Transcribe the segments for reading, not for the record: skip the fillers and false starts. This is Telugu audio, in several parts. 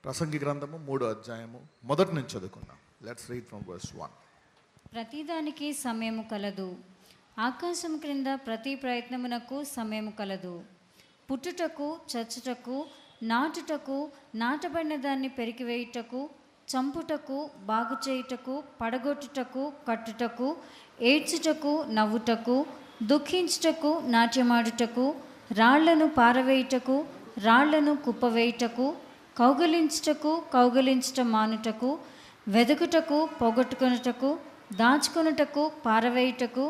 ప్రసంగి గ్రంథము 3వ అధ్యాయము మొదటి నుంచి చదువుకుందాం. Let's read from verse 1. ప్రతిదానికి సమయము కలదు, ఆకాశం క్రింద ప్రతి ప్రయత్నమునకు సమయము కలదు. పుట్టుటకు, చచ్చుటకు, నాటుటకు, నాటబడిన దాన్ని పెరికివేయుటకు, చంపుటకు, బాగు చేయుటకు, పడగొట్టుటకు, కట్టుటకు, ఏడ్చుటకు, నవ్వుటకు, దుఃఖించుటకు, నాట్యమాడుటకు, రాళ్లను పారవేయుటకు, రాళ్లను కుప్పవేయుటకు, కౌగలించుటకు, కౌగలించుట మానుటకు, వెదకుటకు, పోగొట్టుకొనుటకు, దాచుకొనుటకు, పారవేయుటకు,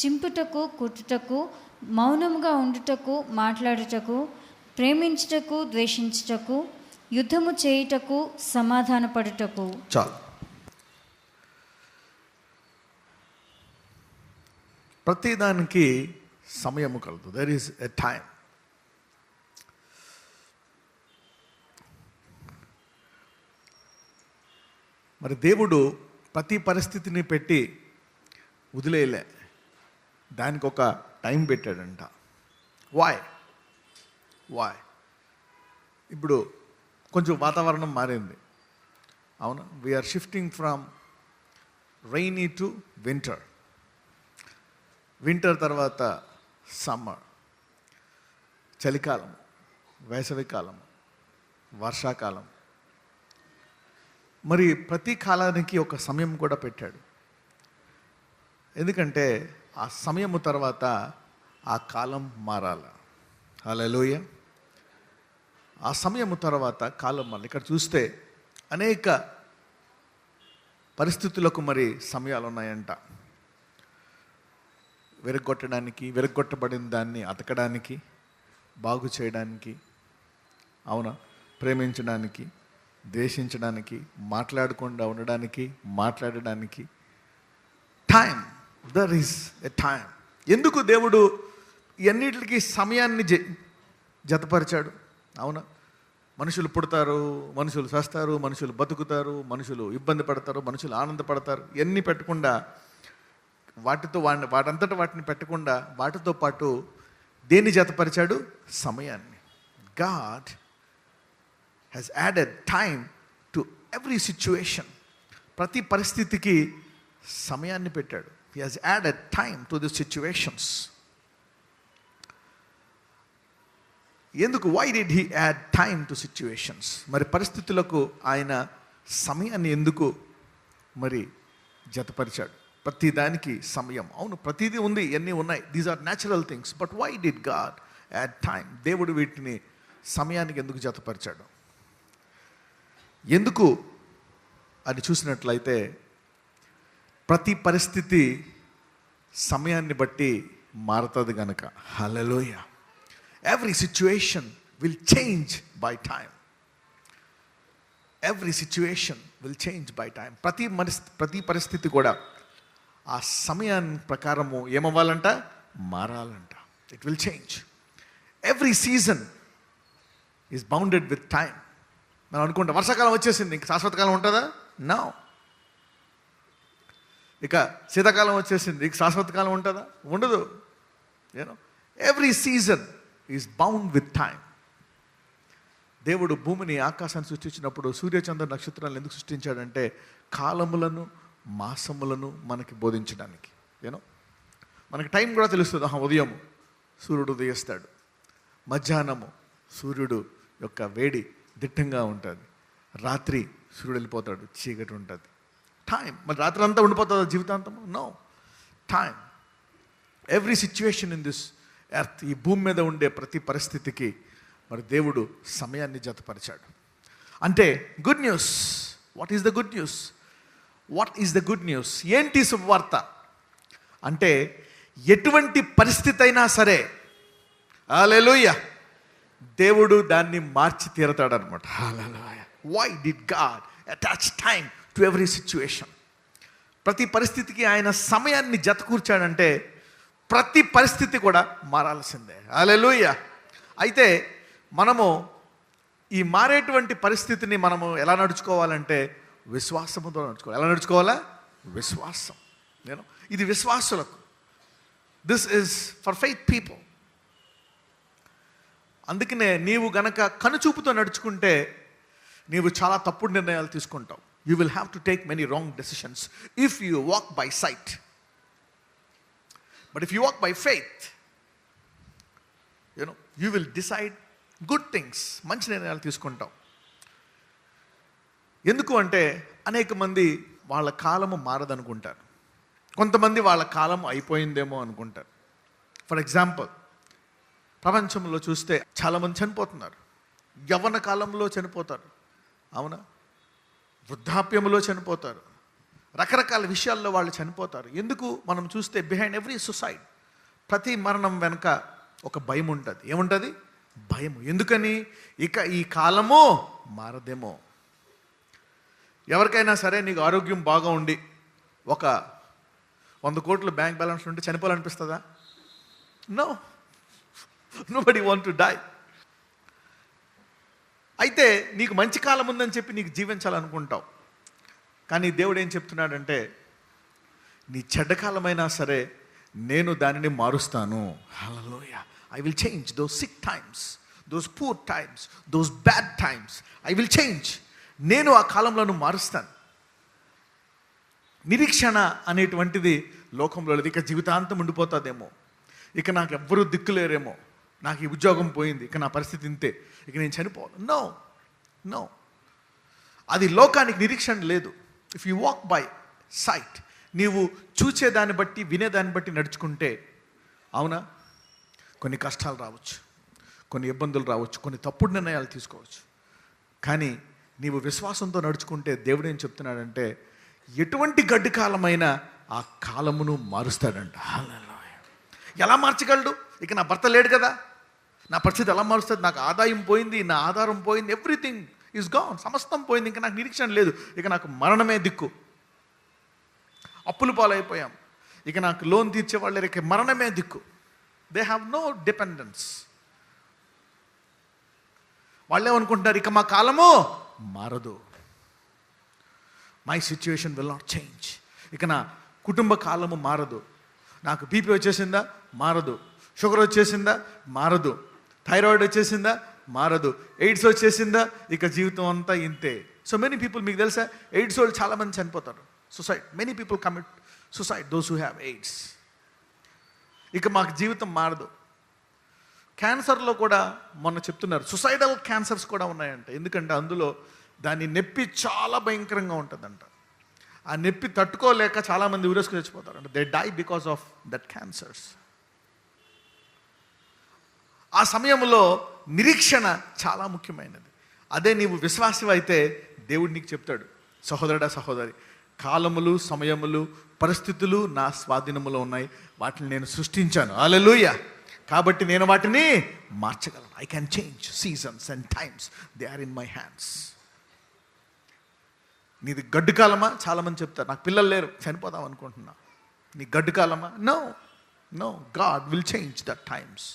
చింపుటకు, కుట్టుటకు, మౌనముగా ఉండుటకు, మాట్లాడుటకు, ప్రేమించుటకు, ద్వేషించుటకు, యుద్ధము చేయుటకు, సమాధానపడుటకు. చాలు. ప్రతిదానికి సమయము కలదు. There is a time. మరి దేవుడు ప్రతి పరిస్థితిని పెట్టి వదిలేయలే, దానికి ఒక టైం పెట్టాడంట. వాయ్ ఇప్పుడు కొంచెం వాతావరణం మారింది, అవునా? We are shifting from rainy to winter. Winter తర్వాత సమ్మర్, చలికాలం, వేసవికాలం, వర్షాకాలం. మరి ప్రతి కాలానికి ఒక సమయం కూడా పెట్టాడు. ఎందుకంటే ఆ సమయము తర్వాత ఆ కాలం మారాలి. హల్లెలూయా. ఆ సమయము తర్వాత కాలం మారాలి. ఇక్కడ చూస్తే అనేక పరిస్థితులకు మరి సమయాలు ఉన్నాయంట. విరగొట్టడానికి, విరగొట్టబడిన దాన్ని అతకడానికి, బాగు చేయడానికి, అవునా, ప్రేమించడానికి, ద్వేషించడానికి, మాట్లాడకుండా ఉండడానికి, మాట్లాడడానికి. Time, there is a time. ఎందుకు దేవుడు ఇవన్నిటికి సమయాన్ని జతపరిచాడు? అవునా, మనుషులు పుడతారు, మనుషులు చస్తారు, మనుషులు బతుకుతారు, మనుషులు ఇబ్బంది పడతారు, మనుషులు ఆనందపడతారు. ఇవన్నీ పెట్టకుండా, వాటంతటా వాటిని పెట్టకుండా, వాటితో పాటు దేన్ని జతపరిచాడు? సమయాన్ని. God has added time to every situation. ప్రతి పరిస్థితికి సమయాన్ని పెట్టాడు. He has added time to the situations. ఎందుకు? why did he add time to situations? మరి పరిస్థితులకు ఆయన సమయాన్ని ఎందుకు మరి జతపరిచాడు? ప్రతి దానికి సమయం. అవును, ప్రతిదీ ఉంది, ఇవన్నీ ఉన్నాయి. These are natural things. But why did God add time? దేవుడు వీటిని సమయానికి ఎందుకు జతపరిచాడు? ఎందుకు అని చూసినట్లయితే, ప్రతి పరిస్థితి సమయాన్ని బట్టి మారుతుంది కనుక. Hallelujah. Every situation will change by time. Every situation will change by time. ప్రతి పరిస్థితి కూడా ఆ సమయాన్ని ప్రకారము ఏమవ్వాలంట? మారాలంట. It will change. Every season is bounded with time. మనం అనుకుంటాం వర్షాకాలం వచ్చేసింది, ఇంక శాశ్వతకాలం ఉంటుందా? నో. ఇక శీతాకాలం వచ్చేసింది, ఇంక శాశ్వతకాలం ఉంటుందా? ఉండదు. You know, every season is bound with time. దేవుడు భూమిని, ఆకాశాన్ని సృష్టించినప్పుడు సూర్యచంద్ర నక్షత్రాలను ఎందుకు సృష్టించాడంటే కాలములను, మాసములను మనకి బోధించడానికి. యూనో, మనకి టైం కూడా తెలుస్తుంది. ఉదయము సూర్యుడు ఉదయిస్తాడు, మధ్యాహ్నము సూర్యుడు యొక్క వేడి దిట్టంగా ఉంటుంది, రాత్రి సూర్యుడు వెళ్ళిపోతాడు, చీకటి ఉంటుంది. టైం. మరి రాత్రి అంతా ఉండిపోతుందా జీవితాంతము? No. Time. Every situation in this earth, ఈ భూమి మీద ఉండే ప్రతి పరిస్థితికి మరి దేవుడు సమయాన్ని జతపరిచాడు. అంటే good news. What is the good news? What is the good news? ఏంటి శుభవార్త అంటే, ఎటువంటి పరిస్థితి అయినా సరే, హల్లెలూయా, దేవుడు దాన్ని మార్చి తీరతాడనమాట. Hallelujah. Why did God attach time to every situation? ప్రతి పరిస్థితికి ఆయన సమయాన్ని జతకూర్చాడంటే ప్రతి పరిస్థితి కూడా మారాల్సిందే. హల్లెలూయా. అయితే మనము ఈ మారేటువంటి పరిస్థితిని మనము ఎలా నడుచుకోవాలంటే విశ్వాసముతో నడుచుకోవాలి. ఎలా నడుచుకోవాలా? విశ్వాసం. ఇది విశ్వాసులకు. This is for faith people. అందుకనే నీవు గనక కనుచూపుతో నడుచుకుంటే నీవు చాలా తప్పుడు నిర్ణయాలు తీసుకుంటావు. You will have to take many wrong decisions if you walk by site. But if you walk by faith, you will decide good things. మంచి నిర్ణయాలు తీసుకుంటావు. ఎందుకు అంటే అనేక మంది వాళ్ళ కాలము మారదనుకుంటారు. కొంతమంది వాళ్ళ కాలం అయిపోయిందేమో అనుకుంటారు. ఫర్ ఎగ్జాంపుల్, ప్రపంచంలో చూస్తే చాలామంది చనిపోతున్నారు. యవ్వన కాలంలో చనిపోతారు, అవునా? వృద్ధాప్యంలో చనిపోతారు. రకరకాల విషయాల్లో వాళ్ళు చనిపోతారు. ఎందుకు? మనం చూస్తే బిహైండ్ ఎవ్రీ సుసైడ్, ప్రతి మరణం వెనుక ఒక భయం ఉంటుంది. ఏముంటుంది? భయము. ఎందుకని? ఇక ఈ కాలము మారదేమో. ఎవరికైనా సరే నీకు ఆరోగ్యం బాగా ఉండి ఒక 100 కోట్లు బ్యాంక్ బ్యాలెన్స్ ఉంటే చనిపోవాలనిపిస్తుందా? No, nobody want to die. అయితే నీకు మంచి కాలం ఉందని చెప్పి నీకు జీవించాలనుకుంటావు. కానీ దేవుడు ఏం చెప్తున్నాడంటే, నీ చెడ్డ కాలమైనా సరే నేను దానిని మారుస్తాను. Hallelujah. I will change those sick times, those poor times, those bad times. I will change. నేను ఆ కాలంలో మారుస్తాను. నిరీక్షణ అనేటువంటిది లోకంలో లేదు. ఇక జీవితాంతం ఉండిపోతుందేమో, ఇక నాకు ఎవ్వరూ దిక్కులేరేమో, నాకు ఈ ఉద్యోగం పోయింది, ఇక నా పరిస్థితి ఇంతే, ఇక నేను చనిపోవాలి. నో, నో, అది లోకానికి నిరీక్షణ లేదు. If you walk by site, నీవు చూచేదాన్ని బట్టి వినేదాన్ని బట్టి నడుచుకుంటే, అవునా, కొన్ని కష్టాలు రావచ్చు, కొన్ని ఇబ్బందులు రావచ్చు, కొన్ని తప్పుడు నిర్ణయాలు తీసుకోవచ్చు. కానీ నీవు విశ్వాసంతో నడుచుకుంటే దేవుడు ఏం చెప్తున్నాడంటే, ఎటువంటి గడ్డి కాలమైనా ఆ కాలమును మారుస్తాడంట. హల్లెలూయా. ఎలా మార్చగలడు? ఇక నా భర్త లేడు కదా, నా పరిస్థితి ఎలా మారుస్తుంది? నాకు ఆదాయం పోయింది, నా ఆధారం పోయింది, ఎవ్రీథింగ్ ఈజ్ గాన్, సమస్తం పోయింది, ఇంకా నాకు నిరీక్షణ లేదు, ఇక నాకు మరణమే దిక్కు. అప్పులు పాలైపోయాం, ఇక నాకు లోన్ తీర్చేవాళ్ళు లేరు, ఇక మరణమే దిక్కు. They have no dependence. వాళ్ళేమనుకుంటున్నారు, ఇక మా కాలము మారదు, my situation will not change. ఇక నా కుటుంబ కాలము మారదు. నాకు బీపీ వచ్చేసిందా? మారదు. షుగర్ వచ్చేసిందా? మారదు. థైరాయిడ్ వచ్చేసిందా? మారదు. ఎయిడ్స్ వచ్చేసిందా? ఇక జీవితం అంతా ఇంతే. సో మెనీ పీపుల్, మీకు తెలుసా, ఎయిడ్స్ వాళ్ళు చాలామంది చనిపోతారు. Suicide, many people commit suicide, those who have AIDS. ఇక మాకు జీవితం మారదు. క్యాన్సర్లో కూడా మొన్న చెప్తున్నారు, సుసైడల్ క్యాన్సర్స్ కూడా ఉన్నాయంట. ఎందుకంటే అందులో దాని నొప్పి చాలా భయంకరంగా ఉంటుందంట. ఆ నొప్పి తట్టుకోలేక చాలామంది ఊరేసుకు చచ్చిపోతారంట. They die because of that cancers. ఆ సమయంలో నిరీక్షణ చాలా ముఖ్యమైనది. అదే నీవు విశ్వాసం అయితే దేవుడు నీకు చెప్తాడు, సహోదరుడా సహోదరి, కాలములు, సమయములు, పరిస్థితులు నా స్వాధీనములో ఉన్నాయి, వాటిని నేను సృష్టించాను. హల్లెలూయా. కాబట్టి నేను వాటిని మార్చగలను. I can change seasons and times, they are in my hands. నీది గడ్డు కాలమా? చాలామంది చెప్తారు, నాకు పిల్లలు లేరు, చనిపోదాం అనుకుంటున్నా. నీ గడ్డు కాలమా? No, no, God will change that times.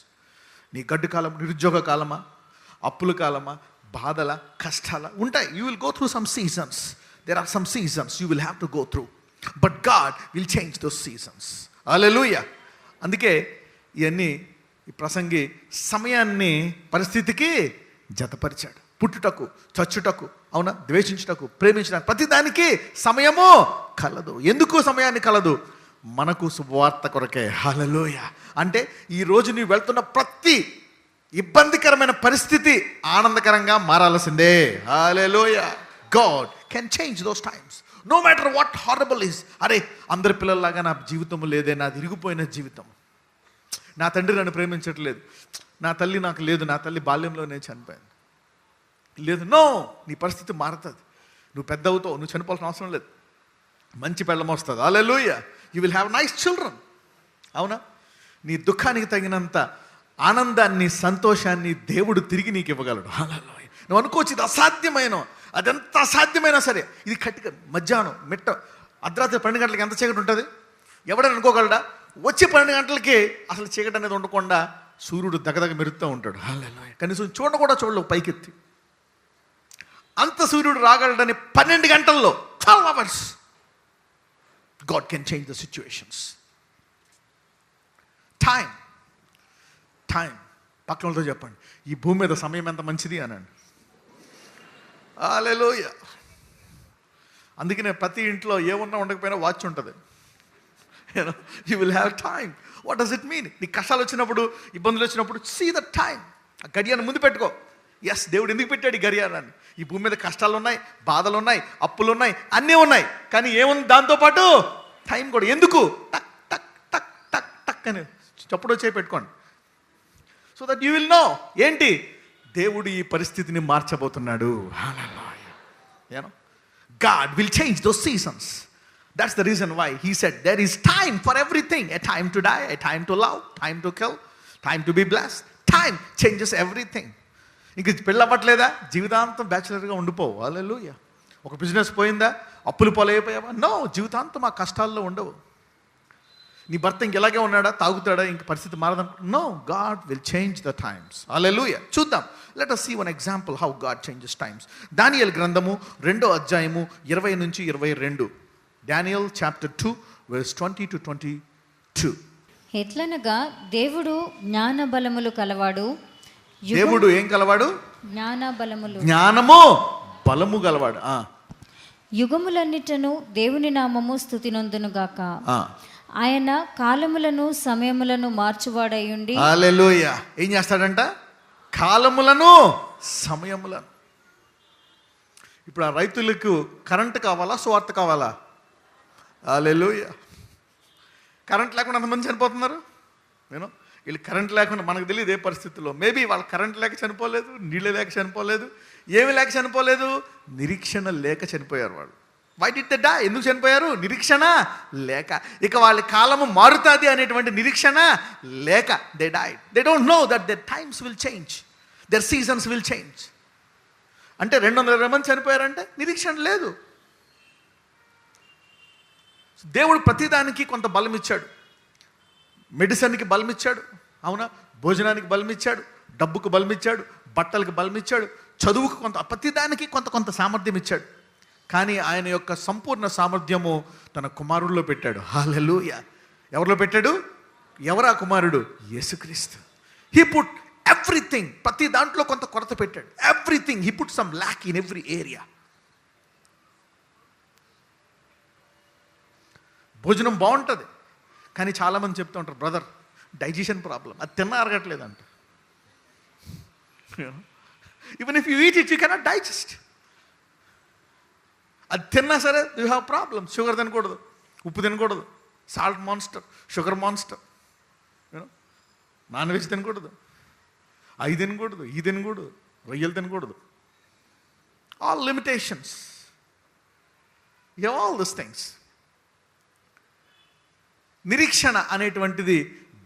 నీ గడ్డు కాలం, నిరుద్యోగ కాలమా, అప్పుల కాలమా, బాధల, కష్టాల ఉంటాయి. You will go through some seasons. There are some seasons you will have to go through, but God will change those seasons. Hallelujah. అందుకే ఇవన్నీ ఈ ప్రసంగి సమయాన్ని పరిస్థితికి జతపరిచాడు. పుట్టుటకు, చచ్చుటకు, అవునా, ద్వేషించుటకు, ప్రేమించడానికి, ప్రతిదానికి సమయము కలదు. ఎందుకు సమయాన్ని కలదు? మనకు శుభవార్త కొరకే. హల్లెలూయా. అంటే ఈరోజు నీవు వెళ్తున్న ప్రతి ఇబ్బందికరమైన పరిస్థితి ఆనందకరంగా మారాల్సిందే. Hallelujah. God can change those times, no matter what horrible is. అరే, అందరి పిల్లల్లాగా నా జీవితం లేదే, నాది ఇరిగిపోయిన జీవితం, నా తండ్రి నన్ను ప్రేమించట్లేదు, నా తల్లి నాకు లేదు, నా తల్లి బాల్యంలోనే చనిపోయింది. లేదు, నో, నీ పరిస్థితి మారుతుంది. నువ్వు పెద్ద అవుతావు, నువ్వు చనిపోవాల్సిన అవసరం లేదు, మంచి పెళ్ళం వస్తుంది. Hallelujah. You will have nice children. అవునా? నీ దుఃఖానికి తగినంత ఆనందాన్ని, సంతోషాన్ని దేవుడు తిరిగి నీకు ఇవ్వగలడు. హల్లెలూయా. నువ్వు అనుకోవచ్చు ఇది అసాధ్యమైన, అదెంత అసాధ్యమైనా సరే, ఇది కట్టిక మధ్యాహ్నం మిట్ట అర్ధరాత్రి 12 గంటలకి ఎంత చీకటి ఉంటుంది? ఎవడని అనుకోగలడా? వచ్చి 12 గంటలకి అసలు చీకటి అనేది ఉండకుండా సూర్యుడు దగదగ మెరుస్తూ ఉంటాడు. హల్లెలూయా. కనీసం చూడలేవు పైకెత్తి. అంత సూర్యుడు రాగలడని 12 గంటల్లో, 12 hours, God can change the situations. Time. పక్కనతో చెప్పండి, ఈ భూమి మీద సమయం ఎంత మంచిది అనండి. హల్లెలూయా. అందుకనే ప్రతి ఇంట్లో ఏమున్నా ఉండకపోయినా వాచ్ ఉంటుంది. You will have time. What does it mean? నీ కష్టాలు వచ్చినప్పుడు, ఇబ్బందులు వచ్చినప్పుడు, సీ ద టైం. ఆ గడియాన్ని ముందు పెట్టుకో. ఎస్, దేవుడు ఎందుకు పెట్టాడు ఈ గడియారాన్ని? ఈ భూమి మీద కష్టాలు ఉన్నాయి, బాధలు ఉన్నాయి, అప్పులు ఉన్నాయి, అన్నీ ఉన్నాయి. కానీ ఏముంది దాంతోపాటు? టైం కూడా. ఎందుకు? టక్ టక్ టక్ టక్ టక్ అని చప్పుడు వచ్చే పెట్టుకోండి. So that you will know ఏంటి దేవుడు ఈ పరిస్థితిని మార్చబోతున్నాడు. You know God will change those seasons. That's the reason why he said there is time for everything. A time to die, a time to love, time to kill, time to be blessed. Time changes everything. ఇంక పెళ్ళి అవ్వట్లేదా? జీవితాంతం బ్యాచులర్గా ఉండిపోవు. హల్లెలూయా. ఒక బిజినెస్ పోయిందా? అప్పులు పాలైపోయావా? నో, జీవితాంతం ఆ కష్టాల్లో ఉండవు. నీ భర్త ఇంకెలాగే ఉన్నాడా? తాగుతాడా? ఇంక పరిస్థితి మారదా? No, God will change the times. Hallelujah. చూద్దాం. Let us see one example how God changes times. దానియేలు గ్రంథము 2వ అధ్యాయము 20 నుంచి 22. Daniel chapter 2 verse 20 to 22. ఎట్లనగా దేవుడు జ్ఞాన బలములు కలవాడు. దేవుడు ఏం కలవాడు? జ్ఞాన బలములు. జ్ఞానము బలము గలవాడు. యుగములన్నిటను దేవుని నామము స్తుతి నొందునుగాక. ఆయన కాలములను సమయములను మార్చువాడయుండి. హల్లెలూయా. ఏం చేస్తాడంట? కాలములను సమయములను. ఇప్పుడు ఆ రైతులకు కరెంట్ కావాలా, సువార్త కావాలా? హల్లెలూయా. కరెంట్ లేకుండా అంతమంది చనిపోతున్నారు. వీళ్ళు కరెంట్ లేకుండా మనకు తెలియదు ఏ పరిస్థితుల్లో. మేబీ వాళ్ళు కరెంట్ లేక చనిపోలేదు, నీళ్ళు లేక చనిపోలేదు, ఏమి లేక చనిపోలేదు, నిరీక్షణ లేక చనిపోయారు వాళ్ళు. Why did they die? ఎందుకు చనిపోయారు? నిరీక్షణ లేక. ఇక వాళ్ళ కాలము మారుతుంది అనేటువంటి నిరీక్షణ లేక they died. They don't know that their times will change, their seasons will change. అంటే 220 మంది చనిపోయారంటే నిరీక్షణ లేదు. దేవుడు ప్రతిదానికి కొంత బలం ఇచ్చాడు. మెడిసిన్కి బలం ఇచ్చాడు, అవునా? భోజనానికి బలం ఇచ్చాడు, డబ్బుకు బలం ఇచ్చాడు, బట్టలకు బలం ఇచ్చాడు, చదువుకు కొంత, ప్రతిదానికి కొంత కొంత సామర్థ్యం ఇచ్చాడు. కానీ ఆయన యొక్క సంపూర్ణ సామర్థ్యము తన కుమారుడిలో పెట్టాడు. హల్లెలూయా. ఎవరిలో పెట్టాడు? ఎవరా కుమారుడు? యేసుక్రీస్తు. హీ పుట్ ఎవ్రీథింగ్, ప్రతి దాంట్లో కొంత కొరత పెట్టాడు. Everything he put some lakh in every area. భోజనం బాగుంటుంది, కానీ చాలామంది చెప్తూ ఉంటారు, బ్రదర్ డైజెషన్ ప్రాబ్లం, అది తిన్నా అరగట్లేదంట. Even if you eat it you cannot digest. అది తిన్నా సరే యూ హ్యావ్ ప్రాబ్లమ్. షుగర్ తినకూడదు, ఉప్పు తినకూడదు, salt monster, sugar monster, non veg తినకూడదు, అవి తినకూడదు, ఈ తినకూడదు, రొయ్యలు తినకూడదు. All limitations, all this things. నిరీక్షణ అనేటువంటిది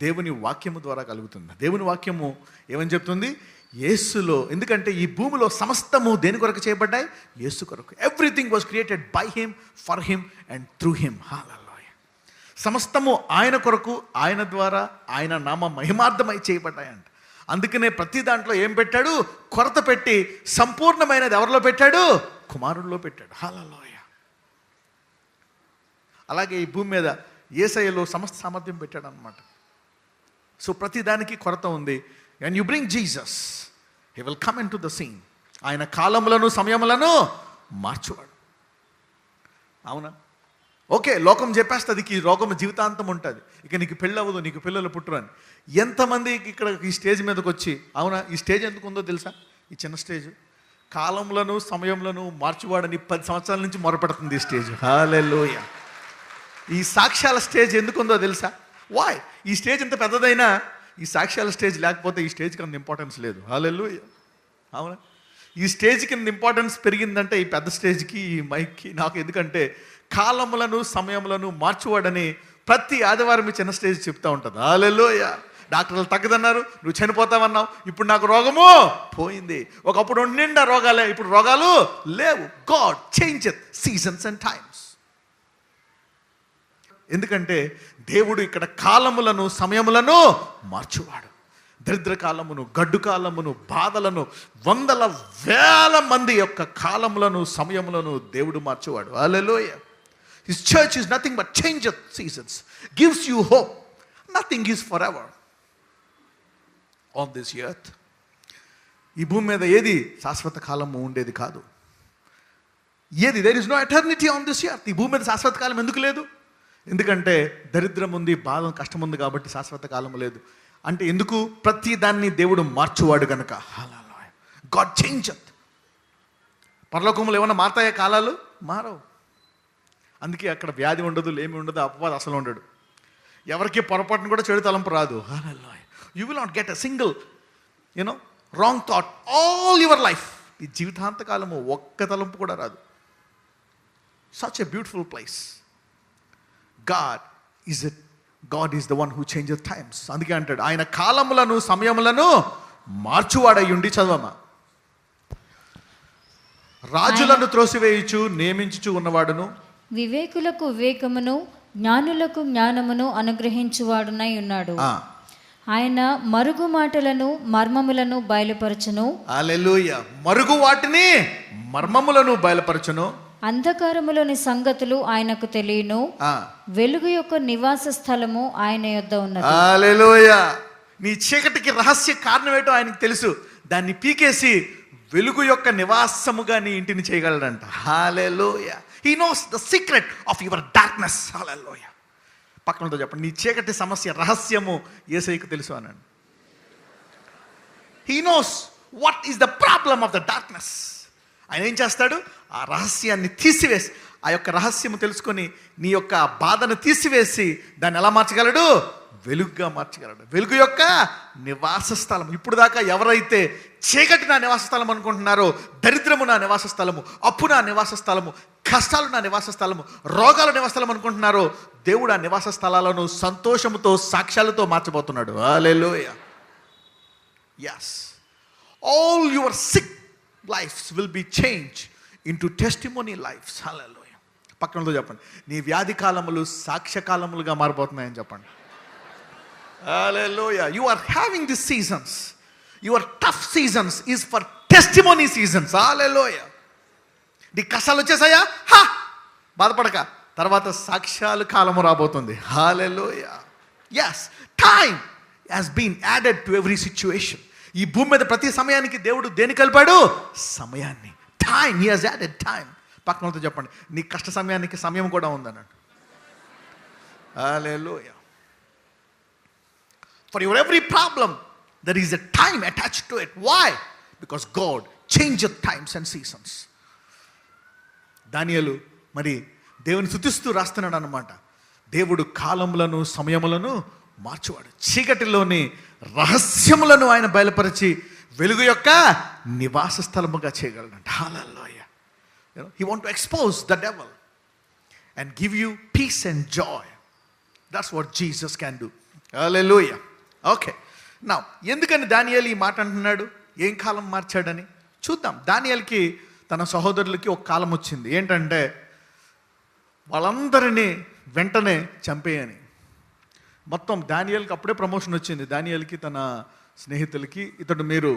దేవుని వాక్యము ద్వారా కలుగుతుంది. దేవుని వాక్యము ఏమని చెప్తుంది? యేసులో. ఎందుకంటే ఈ భూమిలో సమస్తము దేని కొరకు చేయబడ్డాయి? యేసు కొరకు. Everything was created by him, for him and through him. Hallelujah. సమస్తము ఆయన కొరకు, ఆయన ద్వారా, ఆయన నామ మహిమార్థమై చేయబడ్డాయంట. అందుకనే ప్రతి దాంట్లో ఏం పెట్టాడు? కొరత పెట్టి సంపూర్ణమైనది ఎవరిలో పెట్టాడు? కుమారుడిలో పెట్టాడు. హల్లెలూయా. అలాగే ఈ భూమి మీద యేసయ్యలో సమస్త సామర్థ్యం పెట్టాడు అన్నమాట. సో ప్రతి దానికి కొరత ఉంది. And you bring Jesus, he will come in to the scene. ఆయన కాలములను సమయములను మార్చువాడు. అవునా? ఓకే, లోకం చెప్పేస్తుంది ఈ రోగం జీవితాంతం ఉంటుంది, ఇక నీకు పెళ్ళి అవ్వదు, నీకు పిల్లలు పుట్టరు అని. ఎంతమంది ఇక్కడ ఈ స్టేజ్ మీదకి వచ్చి, అవునా, ఈ స్టేజ్ ఎందుకు ఉందో తెలుసా? ఈ చిన్న స్టేజ్ కాలములను సమయములను మార్చువాడని 10 సంవత్సరాల నుంచి మొరపెడుతుంది ఈ స్టేజ్. హల్లెలూయా. ఈ సాక్ష్యాల స్టేజ్ ఎందుకు ఉందో తెలుసా? వాయ్? ఈ స్టేజ్ ఎంత పెద్దదైనా ఈ సాక్ష్యాల స్టేజ్ లేకపోతే ఈ స్టేజ్కి అంత ఇంపార్టెన్స్ లేదు. హల్లెలూయా. అవునా? ఈ స్టేజ్కి అంత ఇంపార్టెన్స్ పెరిగిందంటే ఈ పెద్ద స్టేజ్కి, ఈ మైక్కి, నాకు. ఎందుకంటే కాలములను సమయములను మార్చువాడని ప్రతి ఆదివారం ఈ చిన్న స్టేజ్ చెప్తూ ఉంటుంది. హల్లెలూయా. డాక్టర్లు తగ్గదన్నారు, నువ్వు చనిపోతావన్నావు, ఇప్పుడు నాకు రోగము పోయింది. ఒకప్పుడు నిండా రోగాలే, ఇప్పుడు రోగాలు లేవు. God changes seasons and times. ఎందుకంటే దేవుడు ఇక్కడ కాలములను సమయములను మార్చువాడు. దరిద్ర కాలమును, గడ్డు కాలమును, బాధలను, 100,000 మంది యొక్క కాలములను సమయములను దేవుడు మార్చువాడు. హల్లెలూయా. His church is nothing but change of seasons, gives you hope. Nothing is forever on this earth. ఈ భూమి మీద ఏది శాశ్వత కాలము ఉండేది కాదు. ఏది there is no eternity on this earth. ఈ భూమి మీద శాశ్వత కాలం ఎందుకు లేదు? ఎందుకంటే దరిద్రం ఉంది, బాధ కష్టం ఉంది కాబట్టి శాశ్వత కాలం లేదు. అంటే ఎందుకు? ప్రతి దాన్ని దేవుడు మార్చువాడు కనుక. గాడ్ చేంజెత్. పరలోకములు ఏమన్నా మారతాయా కాలాలు? మారవు. అందుకే అక్కడ వ్యాధి ఉండదు, లేమి ఉండదు, అపవాదం అసలు ఉండడు. ఎవరికి పొరపాటును కూడా చెడు తలంపు రాదు. You will not get a single wrong thought all your life. ఈ జీవితాంతకాలము ఒక్క తలంపు కూడా రాదు. Such a beautiful place. God is the one who changes times. అందుకే అంటాడు ఆయన కాలములను సమయములను మార్చువాడై ఉండి. చదవమా. రాజులను త్రోసివేయుచు నియమించుచు ఉన్నవాడును, వివేకులకు వివేకమును జ్ఞానులకు జ్ఞానమును అనుగ్రహించువాడునై ఉన్నాడు. ఆయన మరుగు మాటలను మర్మములను బయలుపరచును. హల్లెలూయా. మరుగు వాటిని మర్మములను బయలుపరచును. అంధకారములోని సంగతులు ఆయనకు తెలియను. వెలుగు యొక్క నివాస స్థలము ఆయన యొద్ద ఉన్నది. హల్లెలూయా. నీ చీకటికి రహస్య కారణం ఏంటో ఆయనకు తెలుసు. దాన్ని పీకేసి వెలుగు యొక్క నివాసముగా నీ ఇంటిని చేయగలడంట. Hallelujah. He knows the secret of your darkness. Hallelujah. పక్కనతో చెప్పండి, నీ చీకటి సమస్య రహస్యము యేసయ్యకు తెలుసు అనండి. He knows what is the problem of the darkness. ఆయన ఏం చేస్తాడు? ఆ రహస్యాన్ని తీసివేసి, ఆ యొక్క రహస్యము తెలుసుకొని నీ యొక్క బాధను తీసివేసి దాన్ని ఎలా మార్చగలడు? వెలుగుగా మార్చగలడు. వెలుగు యొక్క నివాస స్థలం. ఇప్పుడు దాకా ఎవరైతే చీకటి నా నివాస స్థలం అనుకుంటున్నారో, దరిద్రము నా నివాస స్థలము, అప్పు నా నివాస స్థలము, కష్టాలు నా నివాస స్థలము, రోగాల నివాస స్థలం అనుకుంటున్నారో, దేవుడు ఆ నివాస స్థలాలను సంతోషముతో సాక్ష్యాలతో మార్చబోతున్నాడు. హల్లెలూయా. yes, all your sick lives will be changed into testimony lives. హల్లెలూయా. పక్కనతో చెప్పండి, నీ వ్యాధి కాలములు సాక్ష్య కాలములుగా మారిపోతున్నాయని చెప్పండి. హల్లెలూయా. you are having these seasons. your tough seasons is for testimony seasons. హల్లెలూయా. నీ కష్టాలు వచ్చేసాయా? బాధపడక, తర్వాత సాక్ష్యాల కాలము రాబోతుంది. హల్లెలూయా. yes, time has been added to every situation. ఈ భూమి మీద ప్రతి సమయానికి దేవుడు దేని కలిపాడు? సమయాన్ని. Time. He has added time. పక్కనతో చెప్పండి, నీ కష్ట సమయానికి సమయం కూడా ఉందన్నాడు. Hallelujah. For your every problem there is a time attached to it. Why? Because God changes times and seasons. దానియేలు మరి దేవుని స్తుతిస్తూ రాస్తున్నాడు అన్నమాట. దేవుడు కాలములను సమయములను మార్చువాడు. చీకటిలోని రహస్యములను ఆయన బయలుపరిచి వెలుగు యొక్క నివాస స్థలముగా చేయగలడంట. Hallelujah. He want to expose the devil and give you peace and joy. That's what Jesus can do. Hallelujah. Okay, now ఎందుకని దానియేలు ఈ మాట అంటున్నాడు? ఏం కాలం మార్చాడని చూద్దాం. దానియేలుకి తన సహోదరులకి ఒక కాలం వచ్చింది. ఏంటంటే వాళ్ళందరినీ వెంటనే చంపేయని. మొత్తం దానియేలుకి అప్పుడే ప్రమోషన్ వచ్చింది. దానియేలుకి తన స్నేహితులకి, ఇతడు మీరు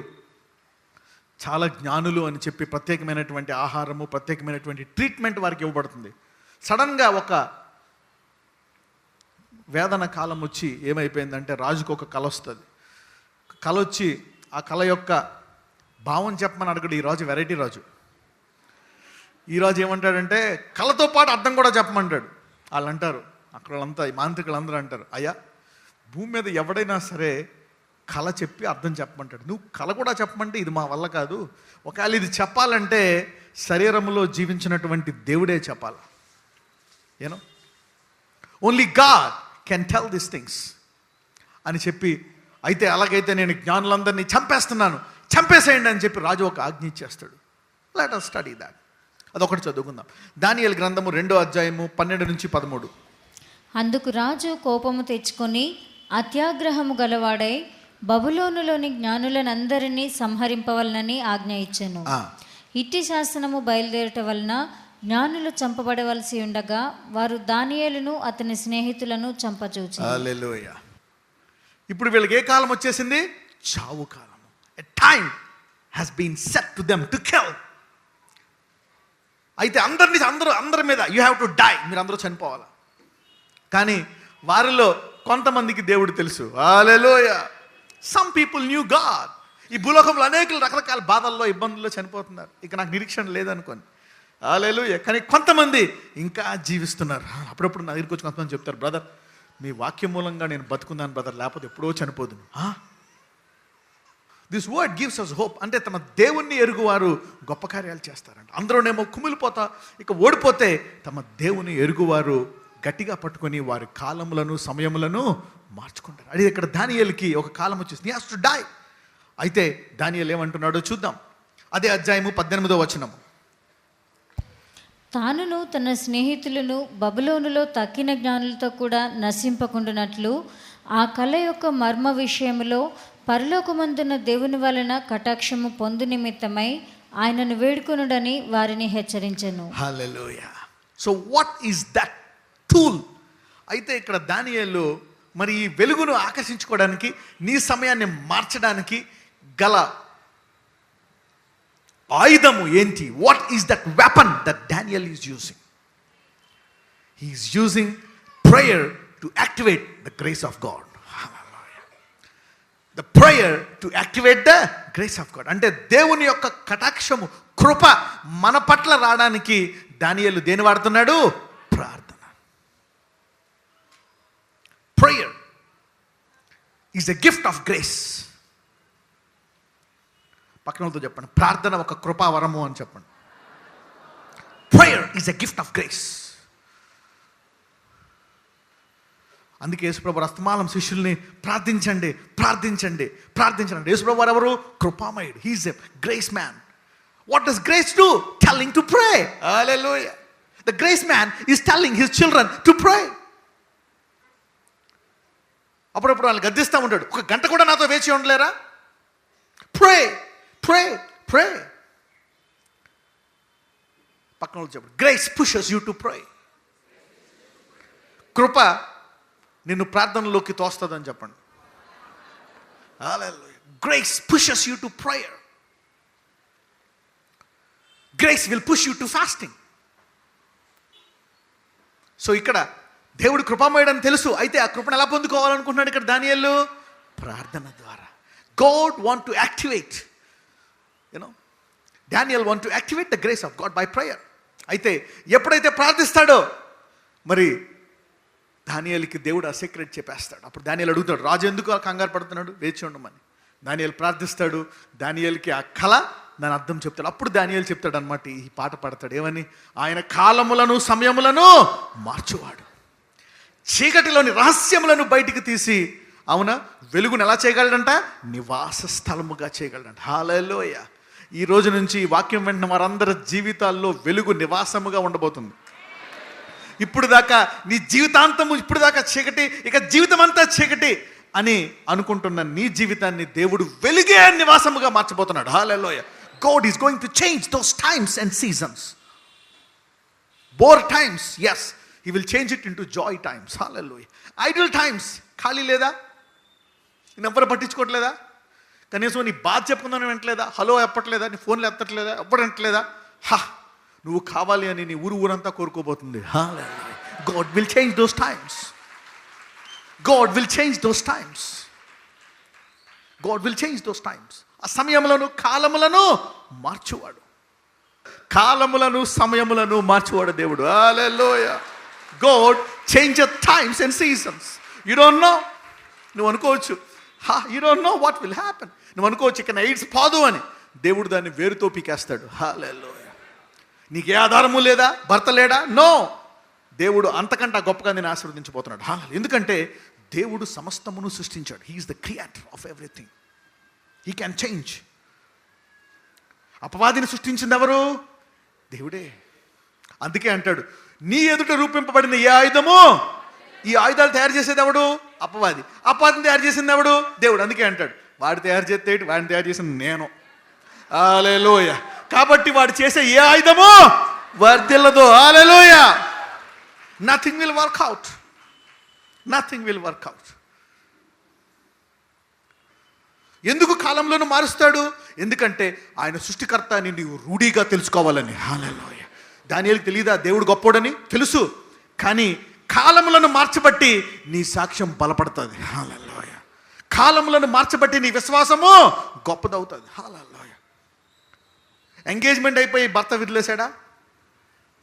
చాలా జ్ఞానులు అని చెప్పి ప్రత్యేకమైనటువంటి ఆహారము, ప్రత్యేకమైనటువంటి ట్రీట్మెంట్ వారికి ఇవ్వబడుతుంది. సడన్గా ఒక వేదన కాలం వచ్చి ఏమైపోయిందంటే, రాజుకు ఒక కల వస్తుంది. కల వచ్చి ఆ కళ యొక్క భావం చెప్పమని అడగడు ఈ రాజు. వెరైటీ రాజు. ఈ రాజు ఏమంటాడంటే కళతో పాటు అర్థం కూడా చెప్పమంటాడు. వాళ్ళు అంటారు, అక్కడ వాళ్ళంతా ఈ మాంత్రికులందరూ అంటారు, అయ్యా భూమి మీద ఎవడైనా సరే కళ చెప్పి అర్థం చెప్పమంటాడు, నువ్వు కళ కూడా చెప్పమంటే ఇది మా వల్ల కాదు. ఒకవేళ ఇది చెప్పాలంటే శరీరంలో జీవించినటువంటి దేవుడే చెప్పాలి. You know, only God can tell this things అని చెప్పి, అయితే అలాగైతే నేను జ్ఞానులందరినీ చంపేస్తున్నాను, చంపేసేయండి అని చెప్పి రాజు ఒక ఆజ్ఞ ఇచ్చేస్తాడు. Let us study that. అదొకటి చదువుకుందాం. దానియేలు గ్రంథము 2వ అధ్యాయము 12-13. అందుకు రాజు కోపము తెచ్చుకొని అత్యాగ్రహము గలవాడై బబులోనులోని జ్ఞానులనందరినీ సంహరింపవలనని ఆజ్ఞ ఇచ్చెను. ఇట్టి శాసనము బయలుదేరట వలన జ్ఞానులు చంపబడవలసి ఉండగా వారు దానియేలును అతని స్నేహితులను చంపచూచారు. హల్లెలూయా. ఇప్పుడు వీళ్ళకి ఏ కాలం వచ్చేసింది? చావు కాలం. A time has been set to them to kill. అయితే అందరి మీద యూ హ్యావ్ టు డై, మీరు అందరూ చనిపోవాలి. కానీ వారిలో కొంతమందికి దేవుడు తెలుసు. Hallelujah. Some people knew God. ఈ భూలోకంలో అనేకులు రకరకాల బాధల్లో, ఇబ్బందుల్లో చనిపోతున్నారు. ఇక నాకు నిరీక్షణ లేదనుకోండి. హల్లెలూయా. కానీ కొంతమంది ఇంకా జీవిస్తున్నారు. అప్పుడప్పుడు నా దగ్గరికి వచ్చి కొంతమంది చెప్తారు, బ్రదర్ మీ వాక్యం మూలంగా నేను బతుకున్నాను బ్రదర్, లేకపోతే ఎప్పుడో చనిపోదును. This word gives us hope. అంటే తమ దేవుణ్ణి ఎరుగువారు గొప్ప కార్యాలు చేస్తారంట. అందరూనేమో కుమిలిపోతా ఇక ఓడిపోతే తమ దేవుని ఎరుగువారు గట్టిగా పట్టుకొని వారి కాలములను సమయములను మార్చుకుంటారు. అది ఇక్కడ దానియేలుకి ఒక కాలం వచ్చేసింది, హి హాస్ టు డై. అయితే దానియేలు ఏమంటున్నాడో చూద్దాం. అదే అధ్యాయము 18వ వచనము. తానును తన స్నేహితులను బబులోనులో తక్కిన జ్ఞానులతో కూడా నశింపకుండునట్లు ఆ కళ యొక్క మర్మ విషయంలో పరలోకమందున్న దేవుని వలన కటాక్షము పొందు నిమిత్తమై ఆయనను వేడుకొనుడని వారిని హెచ్చరించెను. Hallelujah. So what is that tool? అయితే ఇక్కడ దానియేలు మరి ఈ వెలుగును ఆకర్షించుకోవడానికి, నీ సమయాన్ని మార్చడానికి గల ఆయుధము ఏంటి? What is that weapon that Daniel is using? He is using prayer to activate the grace of God. The prayer to activate the grace of God. అంటే దేవుని యొక్క కటాక్షము, కృప మన పట్ల రావడానికి దానియేలు దేని వాడుతున్నాడు? ప్రార్థన. Prayer is a gift of grace. పక్కనతో చెప్పండి, ప్రార్థన ఒక కృపా వరము అని చెప్పండి. Prayer is a gift of grace. అందుకే యేసుప్రభు అస్తమానం శిష్యుల్ని ప్రార్థించండి ప్రార్థించండి ప్రార్థించండి. యేసుప్రభు వారు ఎవరు? కృపామయుడు. He is a grace man. What does grace do? Telling to pray. Hallelujah. The grace man is telling his children to pray. అప్పుడప్పుడు వాళ్ళు గద్దిస్తూ ఉంటాడు, ఒక గంట కూడా నాతో వేచి ఉండలేరా? ప్రే ప్రే ప్రే. పక్కన చెప్పండి, grace pushes you to pray. కృప నిన్ను ప్రార్థనలోకి తోస్తుందని చెప్పండి. Hallelujah. Grace pushes you to prayer. Grace will push you to fasting. So ఇక్కడ దేవుడు కృపామయుడని తెలుసు. అయితే ఆ కృపను ఎలా పొందుకోవాలనుకుంటున్నాడు ఇక్కడ దానియేలు? ప్రార్థన ద్వారా. God want to activate, Daniel want to activate the grace of God by prayer. అయితే ఎప్పుడైతే ప్రార్థిస్తాడో మరి దానియేలుకి దేవుడు ఆ సీక్రెట్ చెప్పేస్తాడు. అప్పుడు దానియేలు అడుగుతాడు, రాజు ఎందుకు కంగారు పడుతున్నాడు, వేచి ఉండమని. దానియేలు ప్రార్థిస్తాడు. దానియేలుకి ఆ కళ దాని అర్థం చెప్తాడు. అప్పుడు దానియేలు చెప్తాడు అనమాట, ఈ పాట పాడతాడు ఏమని? ఆయన కాలములను సమయములను మార్చువాడు, చీకటిలోని రహస్యములను బయటికి తీసి, అవునా, వెలుగును ఎలా చేయగలడంట? నివాస స్థలముగా చేయగలడంట. హల్లెలూయా. ఈ రోజు నుంచి వాక్యం వెంటనే వారందరి జీవితాల్లో వెలుగు నివాసముగా ఉండబోతుంది. ఇప్పుడు దాకా నీ జీవితాంతము, ఇప్పుడు దాకా చీకటి, ఇక జీవితం అంతా చీకటి అని అనుకుంటున్న నీ జీవితాన్ని దేవుడు వెలుగే నివాసముగా మార్చబోతున్నాడు. హల్లెలూయా. God is going to change those times and seasons. Bore times, yes, he will change it into joy times. Hallelujah. Idle times, ఖాళీ లేదా? ఎవ్వరు పట్టించుకోవట్లేదా? కనీసం నీ బాధ చెప్పుకుందాని వింటలేదా? హలో ఎప్పట్లేదా? నీ ఫోన్లు ఎత్తట్లేదా? ఎవ్వరు వింటలేదా? నువ్వు కావాలి అని నీ ఊరంతా కోరుకోబోతుంది. God will change those times. God will change those times. God will change those times. ఆ సమయములను, కాలములను మార్చువాడు. కాలములను, సమయములను మార్చువాడు దేవుడు. హల్లెలూయా. God changes times and seasons. You don't know. నువ్వు అనుకోవచ్చు, you don't know what will happen. నువ్వు అనుకోవచ్చు ఇక ఎయిడ్స్ పోదు అని. దేవుడు దాన్ని వేరుతో పీకేస్తాడు. హల్లెలూయా. నీకు ఏ ఆధారము లేదా? భర్త లేడా? నో. దేవుడు అంతకంటే గొప్పగా నేను ఆశీర్వదించబోతున్నాడు. ఎందుకంటే దేవుడు సమస్తమును సృష్టించాడు. He is the creator of everything. He can change. అపవాదిని సృష్టించింది ఎవరు? దేవుడే. అందుకే అంటాడు, నీ ఎదుట రూపింపబడిన ఏ ఆయుధము, ఈ ఆయుధాలు తయారు చేసేది ఎవడు? అపవాది. అపవాదిని తయారు చేసింది ఎవడు? దేవుడు. అందుకే అంటాడు, వాడు తయారు చేస్తే వాడిని తయారు చేసింది నేను. హల్లెలూయా. కాబట్టి వాడు చేసే ఏ ఆయుధము వర్ధిల్లదు. Hallelujah. Nothing will work out. Nothing will work out. ఎందుకు కాలంలోనూ మారుస్తాడు? ఎందుకంటే ఆయన సృష్టికర్త అని నీవు రూఢిగా తెలుసుకోవాలని. హల్లెలూయా. దానియేలుకి తెలియదా దేవుడు గొప్పోడని? తెలుసు. కానీ కాలములను మార్చబట్టి నీ సాక్ష్యం బలపడుతుంది. హల్లెలూయా. కాలములను మార్చబట్టి నీ విశ్వాసము గొప్పదవుతుంది. హల్లెలూయా. ఎంగేజ్మెంట్ అయిపోయి భర్త వదిలేశాడా?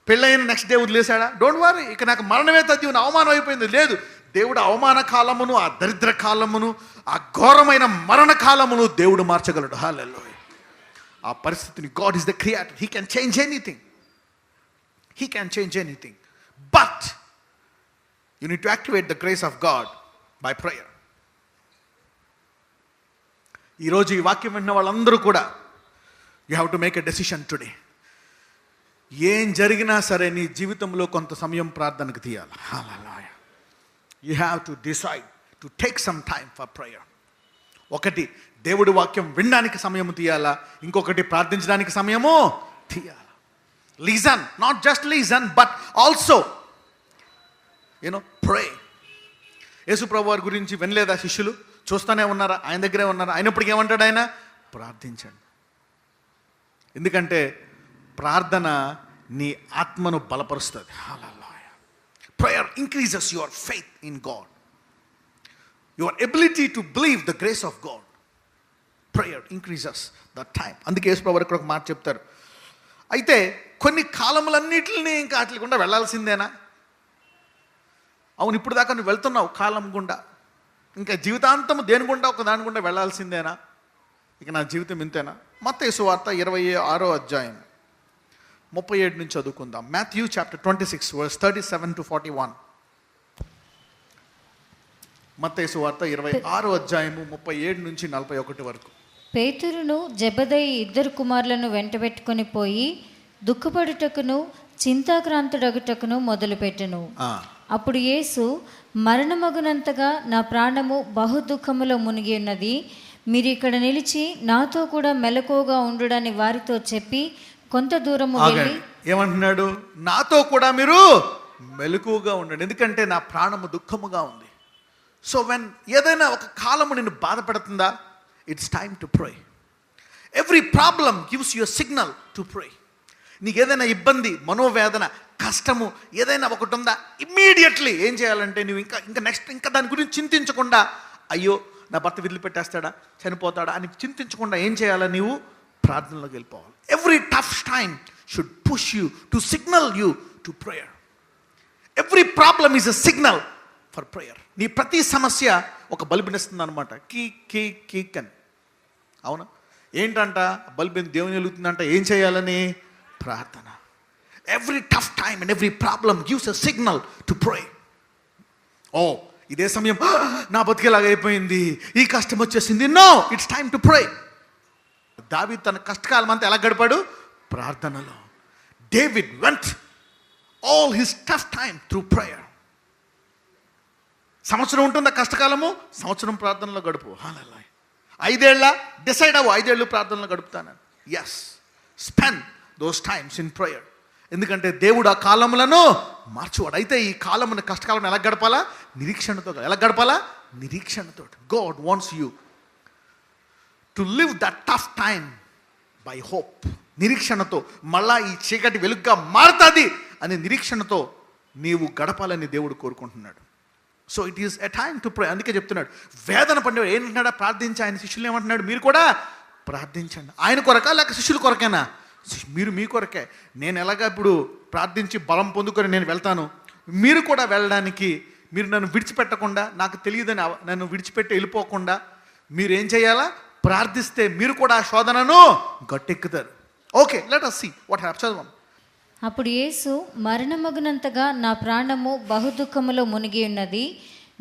పెళ్ళైన నెక్స్ట్ డే వదిలేశాడా? డోంట్ వరీ, ఇక నాకు మరణమే తథ్యం, అవమానం అయిపోయింది. లేదు, దేవుడు అవమాన కాలమును, ఆ దరిద్ర కాలమును, ఆ ఘోరమైన మరణ కాలమును దేవుడు మార్చగలడు. హల్లెలూయా. ఆ పరిస్థితిని, God is the creator, he can change anything. He can change anything. But you need to activate the grace of God by prayer. ఈరోజు ఈ వాక్యం విన్న వాళ్ళందరూ కూడా you have to make a decision today. ఏం జరిగినా సరే నీ జీవితంలో కొంత సమయం ప్రార్థనకు తీయాలి. Hallelujah. You have to decide to take some time for prayer. ఒకటి, దేవుడి వాక్యం వినడానికి సమయం తీయాలా, ఇంకొకటి ప్రార్థించడానికి సమయము తీయాలి. Listen, not just listen but also pray. యేసు ప్రభు వారి గురించి వినలేదా శిష్యులు? చూస్తూనే ఉన్నారా? ఆయన దగ్గరే ఉన్నారా? అయినప్పటికీ ఏమంటాడు ఆయన? ప్రార్థించండి. ఎందుకంటే ప్రార్థన నీ ఆత్మను బలపరుస్తుంది. Hallelujah. Prayer increases your faith in God, your ability to believe the grace of God. Prayer increases the time. అందుకే యేసు ప్రభు ఇక్కడ ఒక మాట చెప్తారు, అయితే కొన్ని కాలములన్నిటిని ఇంకా అట్ల గుండా వెళ్ళాల్సిందేనా? అవును, ఇప్పుడు దాకా నువ్వు వెళ్తున్నావు కాలం గుండా, ఇంకా జీవితాంతము దేని గుండా ఒక దాని గుండా వెళ్ళాల్సిందేనా? ఇక నా జీవితం ఇంతేనా? మత్తయి సువార్త 26వ అధ్యాయం 37 నుంచి చదువుకుందాం. Matthew chapter 26 verse 37 to 41. మత్తయి సువార్త 26వ అధ్యాయము 37 నుంచి 41 వరకు. పేతురును జెబెదయి 2 కుమారులను వెంటబెట్టుకొని పోయి దుఃఖపడుటకును చింతాక్రాంతుడగుటకును మొదలుపెట్టెను. అప్పుడు యేసు, మరణమగునంతగా నా ప్రాణము బహు దుఃఖములో మునిగి ఉన్నది, మీరు ఇక్కడ నిలిచి నాతో కూడా మెలకువగా ఉండుడని వారితో చెప్పి కొంత దూరము వెళ్ళి. ఏమంటున్నాడు? నాతో కూడా మీరు మెలకువగా ఉండండి, ఎందుకంటే నా ప్రాణము దుఃఖముగా ఉంది. సో వెన్ ఏదైనా ఒక కాలము నిన్ను బాధపడుతుందా, it's time to pray. Every problem gives you a signal to pray. నీకు ఏదైనా ఇబ్బంది, మనోవేదన, కష్టము ఏదైనా ఒకటి ఉందా, ఇమ్మీడియట్లీ ఏం చేయాలంటే నువ్వు ఇంకా నెక్స్ట్ దాని గురించి చింతించకుండా, అయ్యో నా భర్త వదిలిపెట్టేస్తాడా, చనిపోతాడా అని చింతించకుండా ఏం చేయాలా, నీవు ప్రార్థనలోకి వెళ్ళిపోవాలి. Every tough time should push you to signal you to prayer. Every problem is a signal for prayer. నీ ప్రతి సమస్య ఒక బల్బునిస్తుంది అనమాట, కీక్ అని. అవునా? ఏంటంట బల్బు దేవుని వెలుగుతుందంట, ఏం చేయాలని? ప్రార్థన. Every tough time and every problem gives a signal to pray. ఓ ఇదే సమయం నా బతికేలాగా అయిపోయింది, ఈ కష్టం వచ్చేసింది, no, it's time to pray. దావీదు తన కష్టకాలం అంతా ఎలా గడిపాడు? ప్రార్థనలో. David went all his tough time through prayer. సంవత్సరం ఉంటుందా కష్టకాలము, సంవత్సరం ప్రార్థనలో గడుపు. హల్లెలూయా. 5 ఏళ్ళ డిసైడ్ అవ్వు, 5 ఏళ్ళు ప్రార్థనలో గడుపుతాను. Yes, spend those times in prayer. ఎందుకంటే దేవుడు ఆ కాలములను మార్చువాడు. అయితే ఈ కాలమును, కష్టకాలం ఎలా గడపాలా? నిరీక్షణతో. ఎలా గడపాలా? నిరీక్షణతో. God wants you to live that tough time by hope. నిరీక్షణతో, మళ్ళా ఈ చీకటి వెలుగుగా మారుతుంది అనే నిరీక్షణతో నీవు గడపాలని దేవుడు కోరుకుంటున్నాడు. So it is a time to ప్రే. అందుకే చెప్తున్నాడు, వేదన పడిన ఏంటంటాడా? ప్రార్థించి. ఆయన శిష్యులు ఏమంటున్నాడు? మీరు కూడా ప్రార్థించండి. ఆయన కొరకా లేక శిష్యుల కొరకేనా? మీరు మీ కొరకే. నేను ఎలాగా ఇప్పుడు ప్రార్థించి బలం పొందుకొని నేను వెళ్తాను, మీరు కూడా వెళ్ళడానికి, మీరు నన్ను విడిచిపెట్టకుండా, నాకు తెలియదని నన్ను విడిచిపెట్టి వెళ్ళిపోకుండా మీరు ఏం చేయాలా? ప్రార్థిస్తే మీరు కూడా ఆ శోధనను గట్టెక్కుతారు. Okay, let us see what happens. చదవం. అప్పుడు యేసు, మరణమగునంతగా నా ప్రాణము బహుదుఃఖములో మునిగి ఉన్నది,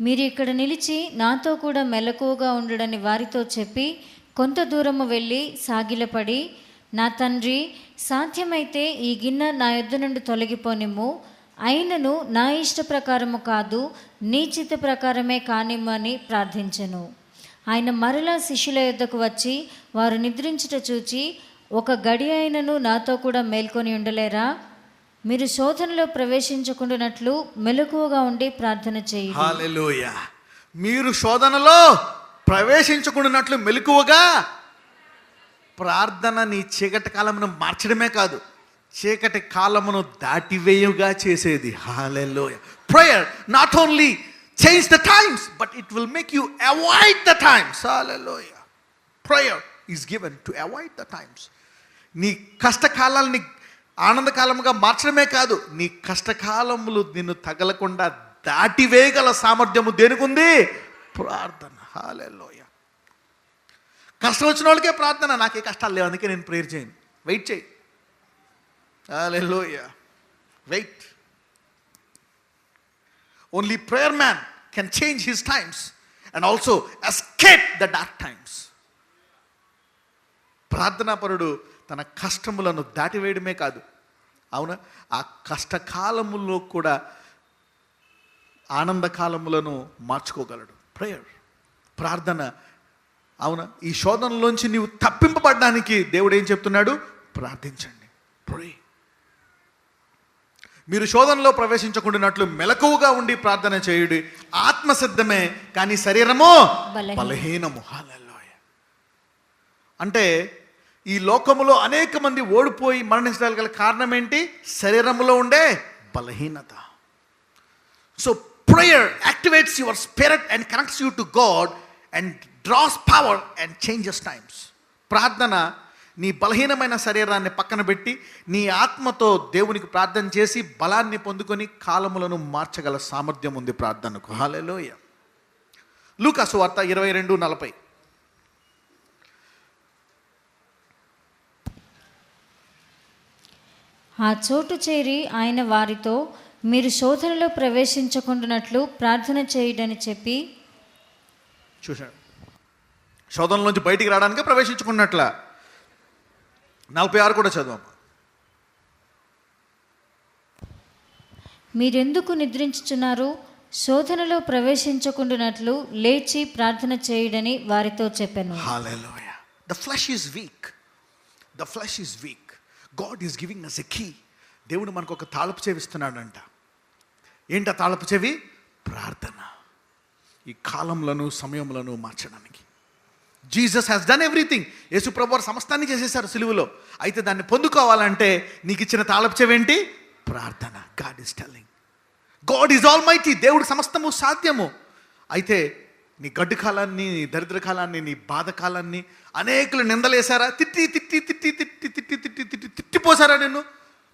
మీరు ఇక్కడ నిలిచి నాతో కూడా మెలకువగా ఉండుడని వారితో చెప్పి కొంత దూరము వెళ్ళి సాగిలపడి, నా తండ్రి, సాధ్యమైతే ఈ గిన్నె నా యొద్ద నుండి తొలగిపోనిమ్ము, అయినను నా ఇష్ట ప్రకారము కాదు, నీ చిత్త ప్రకారమే కానిమ్మని ప్రార్థించెను. ఆయన మరలా శిష్యుల యొద్దకు వచ్చి వారు నిద్రించుట చూచి, ఒక గడి అయినను నాతో కూడా మేల్కొని ఉండలేరా? మీరు శోధనలో ప్రవేశించకుండానట్లు మెలకువగా ఉండి ప్రార్థన చేయండి. హల్లెలూయా. మీరు శోధనలో ప్రవేశించకుండానట్లు మెలకువగా ప్రార్థన నీ చీకటి కాలమును మార్చడమే కాదు, చీకటి కాలమును దాటివేయుగా చేసేది. Hallelujah. Prayer not only change the times but it will make you avoid the times. Hallelujah. Prayer is given to avoid the times. నీ కష్టకాలాలని ఆనందకాలముగా మార్చడమే కాదు, నీ కష్టకాలములు నిన్ను తగలకుండా దాటివేయగల సామర్థ్యము దేనికుంది? ప్రార్థన. హల్లెలూయా. కష్టం వచ్చిన వాళ్ళకే ప్రార్థన. నాకే కష్టాలు లేవు, అందుకే నేను ప్రేయర్ చేయను. వెయిట్ చేయి. Hallelujah. Wait. Only prayer man can change his times and also escape the dark times. ప్రార్థనాపరుడు తన కష్టములను దాటివేయడమే కాదు, అవునా, ఆ కష్టకాలములో కూడా ఆనందకాలములను మార్చుకోగలడు. ప్రేయర్, ప్రార్థన, అవునా. ఈ శోధనలోంచి నీవు తప్పింపబడడానికి దేవుడు ఏం చెప్తున్నాడు? ప్రార్థించండి. ప్రే. మీరు శోధనలో ప్రవేశించకుండానట్లు మెలకువగా ఉండి ప్రార్థన చేయుడి. ఆత్మసిద్ధమే కానీ శరీరము బలహీనము. హల్లెలూయా. అంటే ఈ లోకములో అనేక మంది ఓడిపోయి మరణించడానికి గల కారణం ఏంటి? శరీరంలో ఉండే బలహీనత. So prayer activates your spirit and connects you to God and draws power and changes times. ప్రార్థన నీ బలహీనమైన శరీరాన్ని పక్కన పెట్టి నీ ఆత్మతో దేవునికి ప్రార్థన చేసి బలాన్ని పొందుకొని కాలములను మార్చగల సామర్థ్యం ఉంది ప్రార్థనకు. హల్లెలూయా. లూకా సువార్త 22:40. ఆ చోటు చేరి ఆయన వారితో, మీరు శోధనలో ప్రవేశించకుండానట్లు ప్రార్థన చేయుడని చెప్పి. చూశాడు, శోధనలోంచి బయటికి రావడానికి ప్రవేశించుకున్నట్ల. 46 కూడా చదవమ్మా. మీరెందుకు నిద్రించుచున్నారు? శోధనలో ప్రవేశించకుండానట్లు లేచి ప్రార్థన చేయుడని వారితో చెప్పాను. హల్లెలూయా. The flesh is weak. The flesh is weak. God is giving us a key. దేవుడు మనకు ఒక తాళపు చెవి ఇస్తున్నాడంట. ఏంటి ఆ తాళపు చెవి? ప్రార్థన. ఈ కాలములను సమయములను మార్చడానికి. Jesus has done everything. యేసు ప్రభువు సమస్తాన్ని చేసేశారు సిలువలో. అయితే దాన్ని పొందుకోవాలంటే నీకు ఇచ్చిన తాళపు చెవి ఏంటి? ప్రార్థన. God is telling, God is all mighty. దేవుడికి సమస్తము సాధ్యము. అయితే నీ గడ్డు కాలాన్ని, నీ దరిద్ర కాలాన్ని, నీ బాధ కాలాన్ని అనేకులు నిందలేశారా? తిట్టిపోసారా? నిన్ను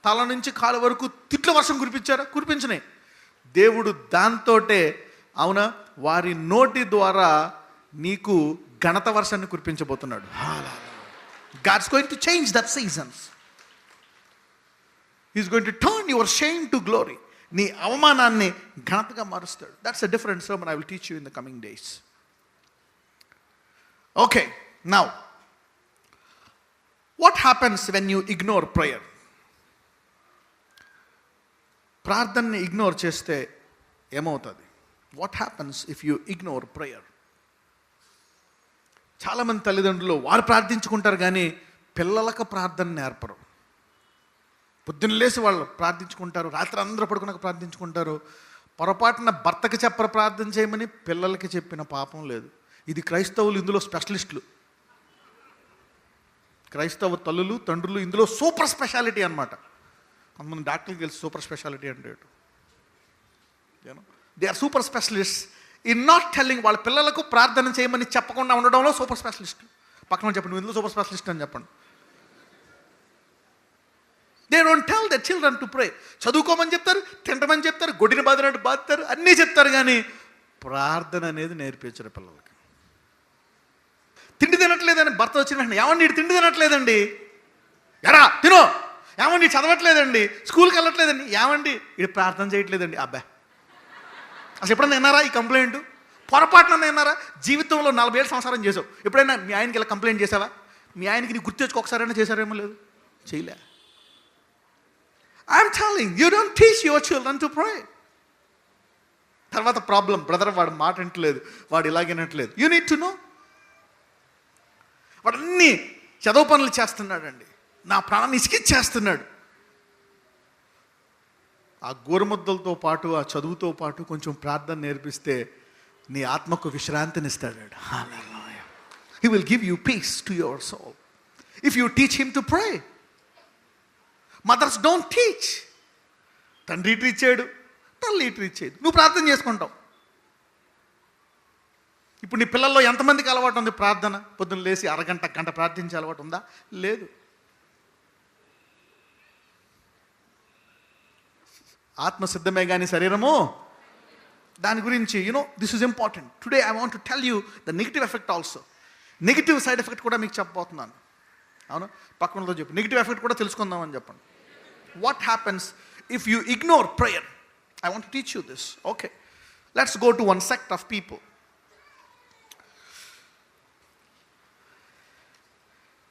తల నుంచి కాళ్ళ వరకు తిట్ల వర్షం కురిపించారా? కురిపించినాయి. దేవుడు దాంతోటే, అవునా, వారి నోటి ద్వారా నీకు ఘనత వర్షాన్ని కురిపించబోతున్నాడు. God's going to change that seasons. He's going to turn your shame to glory. నీ అవమానాన్ని ఘనతగా మారుస్తాడు. That's a different sermon I will teach you in the coming days. Okay, now what happens when you ignore prayer? ప్రార్థనని ఇగ్నోర్ చేస్తే ఏమవుతుంది? What happens if you ignore prayer? చాలామంది తల్లిదండ్రులు వారు ప్రార్థించుకుంటారు కానీ పిల్లలకు ప్రార్థన నేర్పరు. పొద్దున్న లేసి వాళ్ళు ప్రార్థించుకుంటారు, రాత్రి అందరూ పడుకున్నాక ప్రార్థించుకుంటారు. పొరపాటున భర్తకి చెప్పర ప్రార్థన చేయమని పిల్లలకి చెప్పిన పాపం లేదు. ఇది క్రైస్తవులు ఇందులో స్పెషలిస్టులు. క్రైస్తవ తల్లులు, తండ్రులు ఇందులో సూపర్ స్పెషాలిటీ అనమాట. కొంతమంది డాక్టర్కి తెలుసు సూపర్ స్పెషాలిటీ అంటే. You know, they are super specialist in not telling. వాళ్ళ పిల్లలకు ప్రార్థన చేయమని చెప్పకుండా ఉండడంలో సూపర్ స్పెషలిస్ట్. పక్కన చెప్పండి, నువ్వు ఇందులో సూపర్ స్పెషలిస్ట్ అని చెప్పండి. They don't tell the children to pray. చదువుకోమని చెప్తారు, తింటమని చెప్తారు, గొడ్డిని బాదినట్టు బాదుతారు, అన్నీ చెప్తారు కానీ ప్రార్థన అనేది నేర్పించరు పిల్లలకి. తిండి తినట్లేదని భర్త వచ్చిన వెంటనే, ఏమండి ఇటు తిండి తినట్లేదండి, ఎరా తినో, ఏమండి చదవట్లేదండి, స్కూల్కి వెళ్ళట్లేదండి, ఏమండి ఇటు ప్రార్థన చేయట్లేదండి. అబ్బా, అసలు ఎప్పుడైనా విన్నారా ఈ కంప్లైంట్? పొరపాటున విన్నారా? జీవితంలో 40 ఏళ్ళు సంసారం చేసావు, ఎప్పుడైనా మీ ఆయనకి ఇలా కంప్లైంట్ చేసావా? మీ ఆయనకి నీ గుర్తు తెచ్చుకో ఒకసారైనా చేశారేమో? లేదు, చేయలే. I'm telling, you don't teach your children to pray. తర్వాత ప్రాబ్లం, బ్రదర్ వాడు మాట వింటలేదు, వాడు ఇలాగేనట్లేదు. You need to know. వాడు అన్నీ చదువు పనులు చేస్తున్నాడండి, నా ప్రాణాన్ని ఇసికిచ్చేస్తున్నాడు. ఆ గోరుముద్దలతో పాటు, ఆ చదువుతో పాటు కొంచెం ప్రార్థన నేర్పిస్తే నీ ఆత్మకు విశ్రాంతినిస్తాడు. He will give you peace to your soul if you teach him to pray. Mothers don't teach. తండ్రి టీచ్ చేయడు, తల్లి టీచ్ చేయదు, నువ్వు ప్రార్థన చేసుకుంటావు. ఇప్పుడు నీ పిల్లల్లో ఎంతమందికి అలవాటు ఉంది ప్రార్థన? పొద్దున్న లేచి అరగంట, గంట ప్రార్థించే అలవాటు ఉందా? లేదు. ఆత్మ సిద్ధమే కానీ శరీరము దాని గురించి this is important. Today I want to tell you the negative effect also. Negative side effect కూడా మీకు చెప్పబోతున్నాను. అవును, పక్కనతో చెప్పు, నెగిటివ్ ఎఫెక్ట్ కూడా తెలుసుకుందామని చెప్పండి. What happens if you ignore prayer? I want to teach you this. Okay, let's go to one sect of people.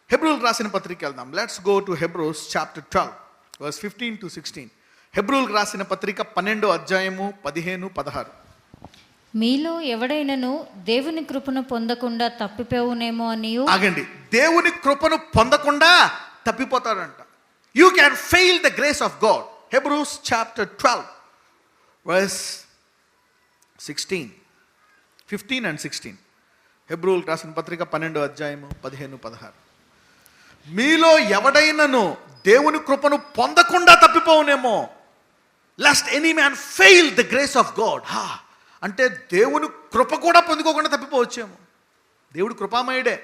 హెబ్రూల్ రాసిన పత్రిక వెళ్దాం. Let's go to Hebrews chapter 12 verse 15 to 16. హెబ్రూల్ రాసిన పత్రిక 12వ అధ్యాయము 15, 16. మీలో ఎవడైనను దేవుని కృపను పొందకుండా తప్పిపోవునేమో అని. ఆగండి, దేవుని కృపను పొందకుండా తప్పిపోతాడంట. You can fail the grace of God. Hebrews chapter 12 verse 16, 15 and 16. హెబ్రూల్ రాసిన పత్రిక 12వ అధ్యాయము 15, 16. మీలో ఎవడైనను దేవుని కృపను పొందకుండా తప్పిపోవునేమో, lest any man fail the grace of God. అంటే దేవుని కృప కూడా పొందుకోకుండా తప్పిపోవచ్చేమో. దేవుడు కృపామయుడే.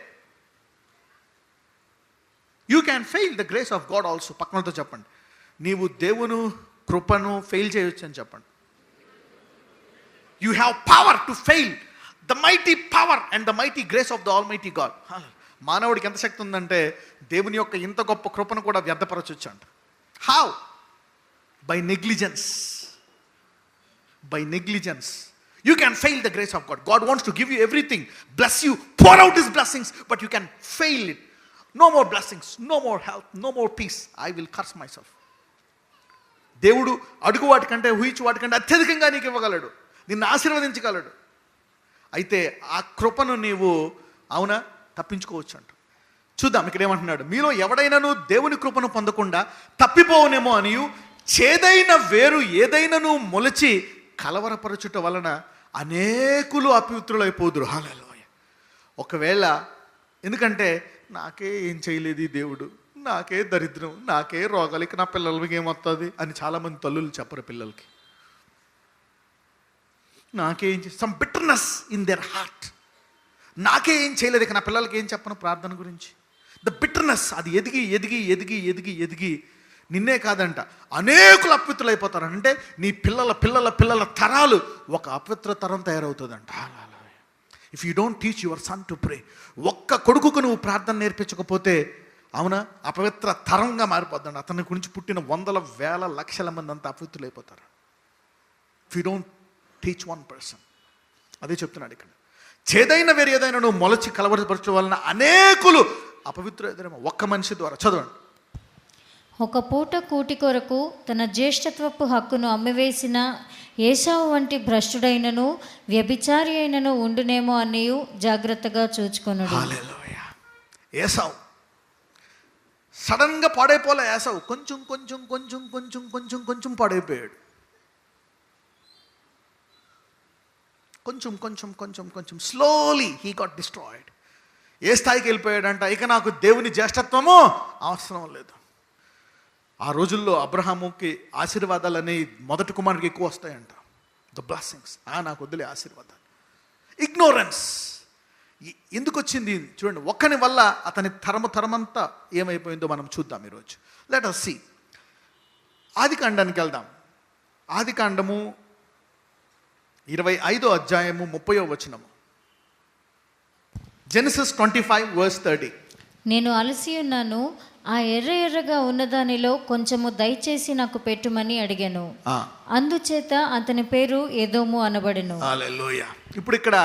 You can fail the grace of God also. పక్కనతో చెప్పండి, నీవు దేవుని కృపను ఫెయిల్ చేయొచ్చు అని చెప్పండి. You have power to fail the mighty power and the mighty grace of the almighty God. మానవుడికి ఎంత శక్తి ఉందంటే దేవుని యొక్క ఇంత గొప్ప కృపను కూడా వ్యర్థపరచొచ్చు అంట. How? By negligence. By negligence you can fail the grace of God. God wants to give you everything, bless you, pour out his blessings, but you can fail it. No more blessings, no more health, no more peace. I will curse myself. దేవుడు అడుగు వాటికంటే ఊహించు వాటికంటే అత్యధికంగా నీకు ఇవ్వగలడు, నిన్ను ఆశీర్వదించగలడు. అయితే ఆ కృపను నీవు అవునా తప్పించుకోవచ్చు అంట. చూద్దాం ఇక్కడ ఏమంటున్నాడు. మీలో ఎవడైనాను దేవుని కృపను పొందకుండా తప్పిపోవునేమో అనియు చేదైన వేరు ఏదైనాను మొలచి కలవరపరచుట వలన అనేకులు అపవిత్రులైపోదురు. హల్లెలూయా. ఒకవేళ ఎందుకంటే నాకే ఏం చేయలేదు ఈ దేవుడు, నాకే దరిద్రం, నాకే రోగాలకి, నా పిల్లలకి ఏమొస్తుంది అని చాలామంది తల్లులు చెప్పరు పిల్లలకి. నాకేం some bitterness in their heart. నాకే ఏం చేయలేదు, ఇక నా పిల్లలకి ఏం చెప్పను ప్రార్థన గురించి. ద బిటర్నెస్ అది ఎదిగి ఎదిగి ఎదిగి ఎదిగి ఎదిగి నిన్నే కాదంట అనేకులు అపవిత్రులైపోతారు. అంటే నీ పిల్లల పిల్లల పిల్లల తరాలు ఒక అపవిత్ర తరం తయారవుతుందంట. If you don't teach your son to pray, ఒక్క కొడుకుకు నువ్వు ప్రార్థన నేర్పించకపోతే అవునా అపవిత్ర తరంగా మారిపోద్దండి. అతని గురించి పుట్టిన వందల వేల లక్షల మంది అంతా అపవిత్రులైపోతారు. If you don't teach one person. అదే చెప్తున్నాడు ఇక్కడ. చేదైన వేరు ఏదైనా నువ్వు మొలచి కలవరపరచడం వలన అనేకులు అపవిత్రులైతారేమో. ఒక్క మనిషి ద్వారా. చదవండి. ఒక పూట కూటి కొరకు తన జ్యేష్ఠత్వపు హక్కును అమ్మివేసిన ఏశావు వంటి భ్రష్టుడైనను వ్యభిచారి అయినను ఉండునేమో అనియు జాగ్రత్తగా చూచుకొనుడు. హల్లెలూయా. ఏశావు సడన్గా పాడైపోలే. ఏశావు కొంచెం కొంచెం కొంచెం కొంచెం కొంచెం కొంచెం పాడైపోయాడు. కొంచెం కొంచెం కొంచెం కొంచెం స్లోలీ హీ గాట్ డిస్ట్రాయిడ్. ఏ స్థాయికి వెళ్ళిపోయాడంట, ఇక నాకు దేవుని జ్యేష్ఠత్వము అవసరం లేదు. ఆ రోజుల్లో అబ్రహాముకి ఆశీర్వాదాలు అనేవి మొదటి కుమారుడికి ఎక్కువ వస్తాయంట. The blessings. నాకు వద్దులే ఆశీర్వాదాలు. ఇగ్నోరెన్స్ ఎందుకు వచ్చింది చూడండి. ఒక్కని వల్ల అతని తరమంతా ఏమైపోయిందో మనం చూద్దాం ఈరోజు. Let us see. ఆది కాండానికి వెళ్దాం. ఆది కాండము 25వ అధ్యాయము 30వ వచనము. Genesis 25 verse 30. నేను అలసి ఉన్నాను, ఆ ఎర్ర ఎర్రగా ఉన్నదానిలో కొంచెము దయచేసి నాకు పెట్టుమని అడిగాను. అందుచేత అతని పేరు ఎదోము అనబడెను. హల్లెలూయా. ఇప్పుడు ఇక్కడ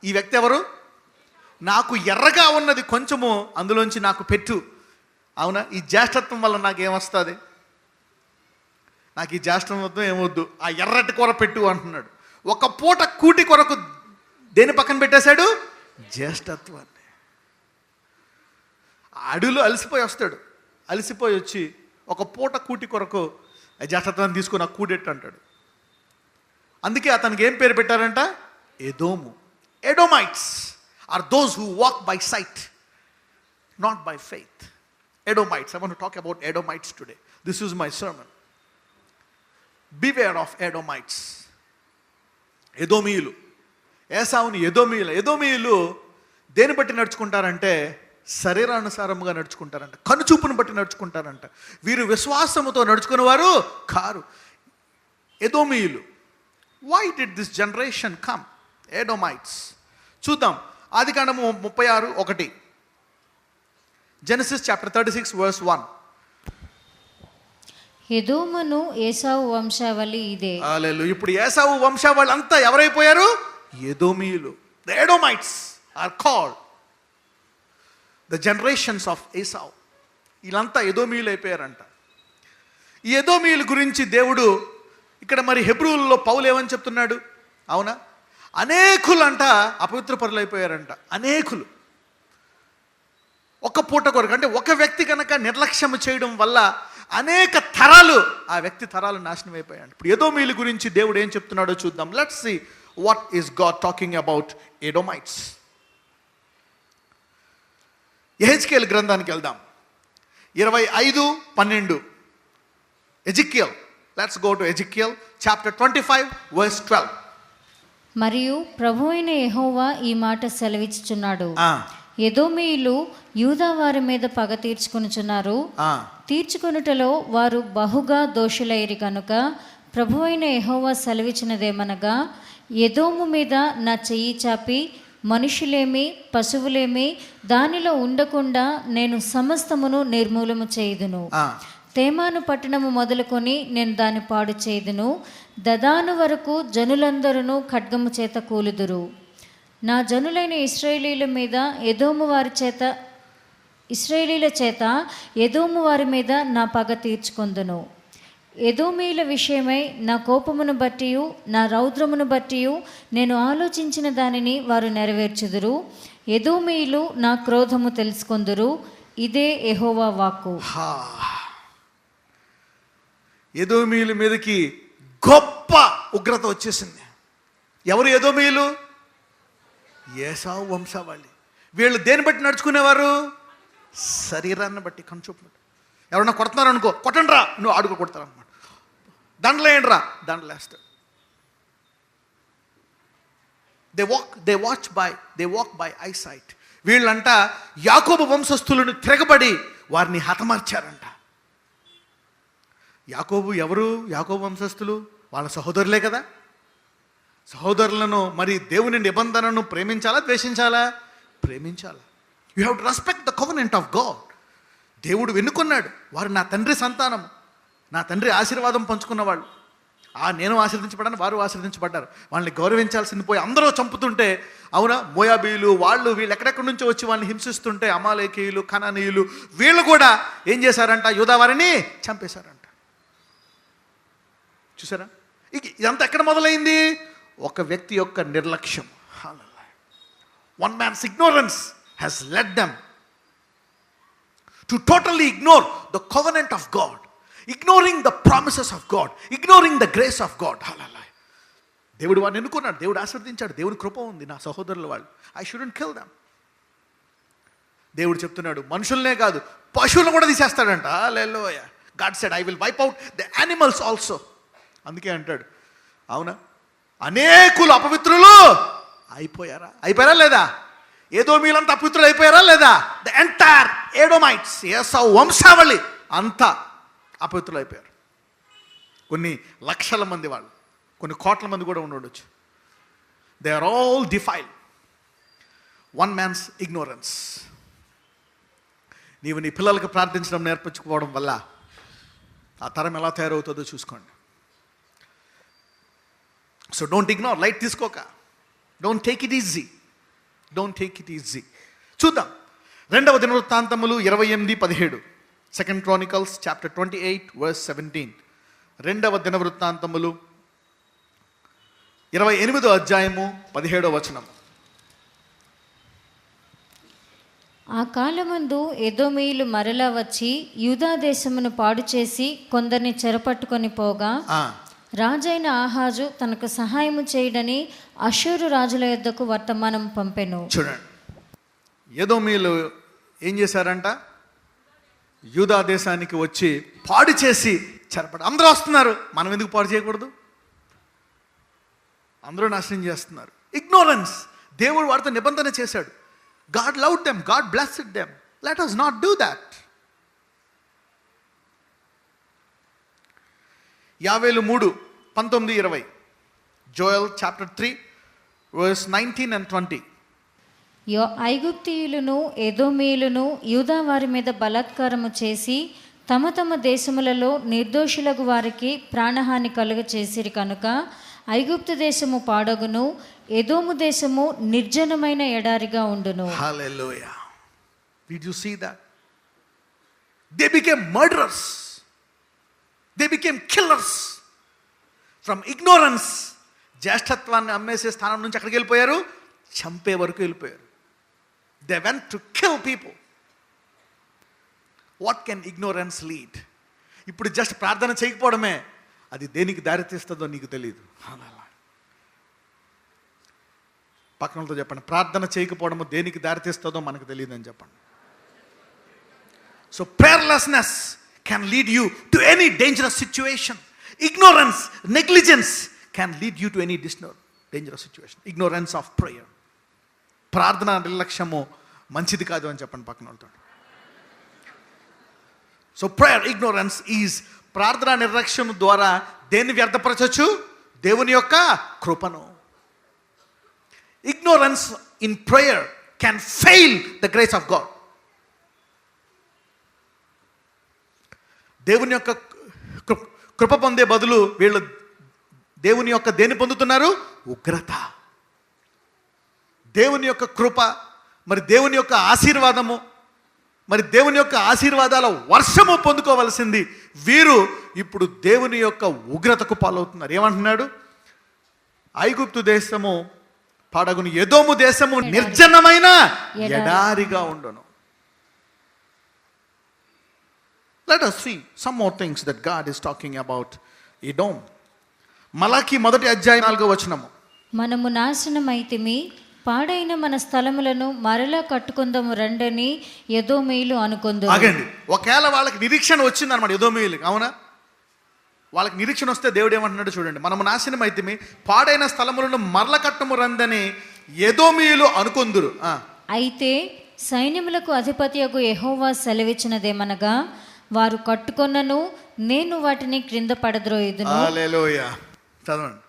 ఈ వ్యక్తి ఎవరు? నాకు ఎర్రగా ఉన్నది కొంచెము అందులోంచి నాకు పెట్టు. అవునా, ఈ జ్యేష్ఠత్వం వల్ల నాకు ఏమొస్తుంది? నాకు ఈ జ్యేష్ఠత్వం ఏమొద్దు, ఆ ఎర్రటి కూర పెట్టు అంటున్నాడు. ఒక పూట కూటి కొరకు దేని పక్కన పెట్టేశాడు? జ్యేష్ఠత్వాన్ని. అడవిలో అలసిపోయి వస్తాడు. అలసిపోయి వచ్చి ఒక పూట కూటి కొరకు జ్యేష్ఠత్వాన్ని తీసుకుని ఆ కూడెట్టు అంటాడు. అందుకే అతనికి ఏం పేరు పెట్టారంట? ఎదోము. Edomites are those who walk by sight, not by faith. Edomites. I want to talk about Edomites today. This is my sermon. Beware of Edomites. ఎదోమీయులు. ఏసావుని ఎదోమీయులు. ఎదోమీయులు దేని బట్టి నడుచుకుంటారంటే శరీరానుసారముగా ఎదోమీయులు. Why did this generation come? Edomites. చూద్దాం, ఆదికాండము 36:1. Genesis chapter 36 verse 1. ఎదోమును ఏసావు వంశావళి ఇదే. హల్లెలూయా. ఇప్పుడు ఏసావు వంశావళి అంతా ఎవరైపోయారు? ఎదోమీయులు. The Edomites are called the generations of ఏసావు. వీళ్ళంతా ఎదోమీయులు అయిపోయారంట. ఈ ఎదోమీయుల గురించి దేవుడు ఇక్కడ మరి హెబ్రూల్లో పౌలు ఏమని చెప్తున్నాడు? అవునా, అనేకులంట అపవిత్ర పరులు అయిపోయారంట. అనేకులు ఒక పూట కొరకు, అంటే ఒక వ్యక్తి కనుక నిర్లక్ష్యం చేయడం వల్ల అనేక తరాలు, ఆ వ్యక్తి తరాలు నాశనం అయిపోయాయి. ఇప్పుడు ఎదోమీయుల గురించి దేవుడు ఏం చెప్తున్నాడో చూద్దాం. Let's see what is God talking about Edomites. యెహెజ్కేలు గ్రంథానికి వెళ్దాం. 25:12. Ezekiel. Let's go to Ezekiel chapter 25 verse 12. మరియు ప్రభువైన యెహోవా ఈ మాట సెలవిచ్చుచున్నాడు, ఎదోమీయులు యూదా వారి మీద పగ తీర్చుకొనుచున్నారు. తీర్చుకొనుటలో వారు బహుగా దోషులైరి కనుక ప్రభువైన యెహోవా సెలవిచ్చినదేమనగా, ఎదోము మీద నా చెయ్యి చాపి మనుషులేమి పశువులేమి దానిలో ఉండకుండా నేను సమస్తమును నిర్మూలము చేయుదును. తేమాను పట్టణము మొదలుకొని నేను దాన్ని పాడు చేయుదును. దదాను వరకు జనులందరూ ఖడ్గము చేత కూలుదురు. నా జనులైన ఇశ్రాయేలీల చేత ఎదోము వారి మీద నా పగ తీర్చుకొందును. ఎదోమీయుల విషయమై నా కోపమును బట్టి నా రౌద్రమును బట్టి నేను ఆలోచించిన దానిని వారు నెరవేర్చుదురు. ఎదోమీయులు నా క్రోధము తెలుసుకొందురు. ఇదే యెహోవా వాక్కు. ఎదోమీయుల మీదకి గొప్ప ఉగ్రత వచ్చేసింది. ఎవరు ఎదోమీయులు? ఏసావు వంశావళి. వీళ్ళు దేని బట్టి నడుచుకునేవారు? శరీరాన్ని బట్టి, కనుచూపు. ఎవరన్నా కొడుతున్నారు అనుకో, కొట్టండి రా, నువ్వు ఆడుకో కొడతారు అనమాట. దండలేయండి రా, దండలేస్తాడు. They walk by eyesight. వీళ్ళంట యాకోబు వంశస్థులను తిరగబడి వారిని హతమార్చారంట. యాకోబు ఎవరు? యాకోబు వంశస్థులు వాళ్ళ సహోదరులే కదా. సహోదరులను మరి దేవుని నిబంధనను ప్రేమించాలా ద్వేషించాలా? ప్రేమించాలా. You have to respect the covenant of God. దేవుడు వెన్నుకున్నాడు. వారు నా తండ్రి సంతానం, నా తండ్రి ఆశీర్వాదం పంచుకున్నవాళ్ళు. నేను ఆశీర్వదించబడ్డాను, వారు ఆశీర్వదించబడ్డారు. వాళ్ళని గౌరవించాల్సింది పోయి అందరూ చంపుతుంటే, అవునా, మోయాబీయులు వాళ్ళు వీళ్ళు ఎక్కడెక్కడి నుంచో వచ్చి వాళ్ళని హింసిస్తుంటే, అమాలేకీయులు కనానీయులు వీళ్ళు కూడా ఏం చేశారంట? యూదా వారిని చంపేశారంట. చూసారా? ఇదంతా ఎక్కడ మొదలైంది? ఒక వ్యక్తి యొక్క నిర్లక్ష్యం. One man's ignorance has led them to totally ignore the covenant of God, ignoring the promises of God, ignoring the grace of God. Hallelujah. దేవుడు వాడిని ఎన్నుకున్నాడు, దేవుడు ఆశీర్వదించాడు, దేవుడి కృప ఉంది నా సహోదరుల వాళ్ళు. I shouldn't kill them. దేవుడు చెప్తున్నాడు మనుషులనే కాదు పశువులను కూడా తీసేస్తాడంట. హల్లెలూయా. God said I will wipe out the animals also. అందుకే అంటాడు, అవునా, అనేకులు అపవిత్రులు అయిపోయారా లేదా? ఎదోమీయులంతా అపవిత్రులు అయిపోయారా లేదా? ద ఎంటైర్ ఎడోమైట్స్, ఏసావు వంశావళి అంతా అపవిత్రులు అయిపోయారు. కొన్ని లక్షల మంది వాళ్ళు, కొన్ని కోట్ల మంది కూడా ఉండొచ్చు. They are all defiled. One man's ignorance. నీవు నీ పిల్లలకు ప్రార్థించడం నేర్పించుకోవడం వల్ల ఆ తరం ఎలా తయారవుతుందో చూసుకోండి. సో డోంట్ ఇగ్నోర్, లైట్ తీసుకోక. Don't take it easy. చూద్దాం 2వ దినవృత్తాంతములు 28:17. 2 Chronicles chapter 28 verse 17. 2వ దినవృత్తాంతములు 28వ అధ్యాయము 17వ వచనం. ఆ కాలమందు ఎదోమీయులు మరలా వచ్చి యూదా దేశమును పాడు చేసి కొందరిని చెరపట్టుకొని పోగా, రాజైన ఆహాజు తనకు సహాయము చేయడని అష్షూరు రాజుల యొద్దకు వర్తమానం పంపెను. చూడండి, ఎదోమీయులు ఏం చేశారంట? యూదా దేశానికి వచ్చి పాడు చేసి చెరపడ. అందరూ వస్తున్నారు, మనం ఎందుకు పాడు చేయకూడదు? అందరూ నాశనం చేస్తున్నారు. ఇగ్నోరెన్స్. దేవుడు వారితో నిబంధన చేశాడు. God loved them, God blessed them. Let us not do that. యావేలు 3 19-20. Joel chapter 3 verse 19 and 20. ఐగుప్తీయులను ఎదోమీయులను యూదా వారి మీద బలాత్కారము చేసి తమ తమ దేశములలో నిర్దోషులకు వారికి ప్రాణహాని కలుగ చేసిరి కనుక ఐగుప్తు దేశము పాడగును, ఎదోము దేశము నిర్జనమైన ఎడారిగా ఉండును. Hallelujah. Did you see that? They became murderers. They became killers. From ignorance, జ్యేష్ఠత్వాన్ని అమ్మేసే స్థానం నుంచి అక్కడికి వెళ్ళిపోయారు, చంపే వరకు వెళ్ళిపోయారు. They went to kill people. What can ignorance lead? ఇప్పుడు జస్ట్ ప్రార్థన చేయకపోవడమే అది దేనికి దారితీస్తుందో నీకు తెలియదు. పక్కనతో చెప్పండి, ప్రార్థన చేయకపోవడము దేనికి దారితీస్తుందో మనకు తెలియదు అని చెప్పండి. So prayerlessness can lead you to any dangerous situation. Ignorance, negligence can lead you to any dangerous situation. Ignorance of prayer. ప్రార్థన నిర్లక్ష్యము మంచిది కాదు అని చెప్పండి పక్కన వాళ్ళతో. సో ప్రేయర్ ఇగ్నోరెన్స్ ఈజ్, ప్రార్థన నిర్లక్ష్యం ద్వారా దేన్ని వ్యర్థపరచవచ్చు? దేవుని యొక్క కృపను. Ignorance in prayer can fail the grace of God. దేవుని యొక్క కృప పొందే బదులు వీళ్ళు దేవుని యొక్క దేన్ని పొందుతున్నారు? ఉగ్రత. దేవుని యొక్క కృప, మరి దేవుని యొక్క ఆశీర్వాదము, మరి దేవుని యొక్క ఆశీర్వాదాల వర్షము పొందుకోవలసింది వీరు ఇప్పుడు దేవుని యొక్క ఉగ్రతకు పాలవుతున్నారు. ఏమంటున్నాడు? ఐగుప్తు దేశము పాడగును, ఎదోము దేశము నిర్జనమైన ఎడారిగా ఉండును. Let us see some more things that God is talking about Edom. మలాకి 1:4 మనము నాశనమైతిమి, పాడైన మన స్థలములను మరలా కట్టుకుందాము రండని ఎదోమీయులు అనుకొందురు. ఆగండి, ఒకవేళ వాళ్ళకి నిరీక్షణ వచ్చింది అనమాట ఎదోమీయులకి, అవునా? వాళ్ళకి నిరీక్షణ వస్తే దేవుడు ఏమంటున్నాడు చూడండి, మనము నాశనం అయితిమి, పాడైన స్థలములను మరల కట్టము రందని ఎదోమీయులు అనుకొందురు. అయితే సైన్యములకు అధిపతియగు యెహోవా సెలవిచ్చినదేమనగా, వారు కట్టుకొన్నను నేను వాటిని క్రింద పడద్రోయుదును. హల్లెలూయా. చదవండి.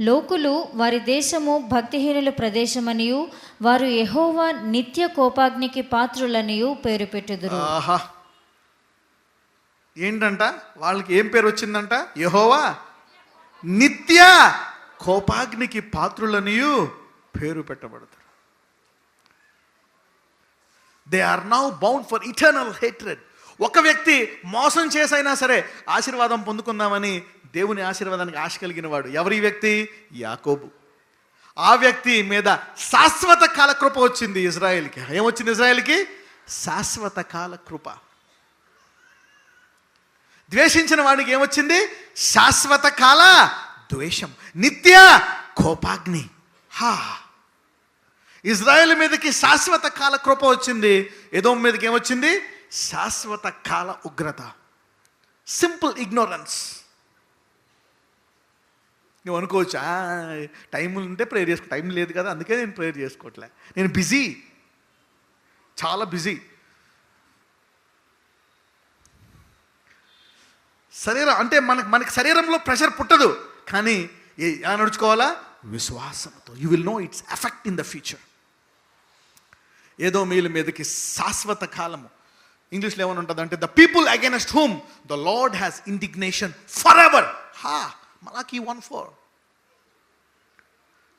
లోకులు వారి దేశము భక్తిహీనుల ప్రదేశమనియు వారు యెహోవా నిత్య కోపాగ్నికి పాత్రులనియు పేరు పెట్టుదురు. ఆహా, ఏంటంట వాళ్ళకి ఏం పేరు వచ్చిందంట? యెహోవా నిత్య కోపాగ్నికి పాత్రులనియు పేరు పెట్టబడతారు. They are now bound for eternal hatred. ఒక వ్యక్తి మోసం చేసైనా సరే ఆశీర్వాదం పొందుకుందామని దేవుని ఆశీర్వాదానికి ఆశ కలిగిన వాడు ఎవరి వ్యక్తి? యాకోబు. ఆ వ్యక్తి మీద శాశ్వత కాల కృప వచ్చింది ఇజ్రాయెల్కి. ఏమొచ్చింది ఇజ్రాయెల్కి? శాశ్వత కాల కృప. ద్వేషించిన వాడికి ఏమొచ్చింది? శాశ్వత కాల ద్వేషం, నిత్య కోపాగ్ని. ఇజ్రాయెల్ మీదకి శాశ్వత కాల కృప వచ్చింది, ఎదోం మీదకి ఏమొచ్చింది? శాశ్వత కాల ఉగ్రత. Simple ignorance. నువ్వు అనుకోవచ్చు, టైం ఉంటే ప్రేయర్ చేసుకో, టైం లేదు కదా అందుకే నేను ప్రేయర్ చేసుకోవట్లే, నేను బిజీ, చాలా బిజీ. శరీరం అంటే మనకి శరీరంలో ప్రెషర్ పుట్టదు, కానీ ఎలా నడుచుకోవాలా? విశ్వాసంతో. You will no its effect in the future. ఏదో మీల మీదకి శాశ్వత కాలము. ఇంగ్లీష్లో ఏమని ఉంటుంది అంటే, the people against whom the lord has indignation for ever. మలాకి 1:4.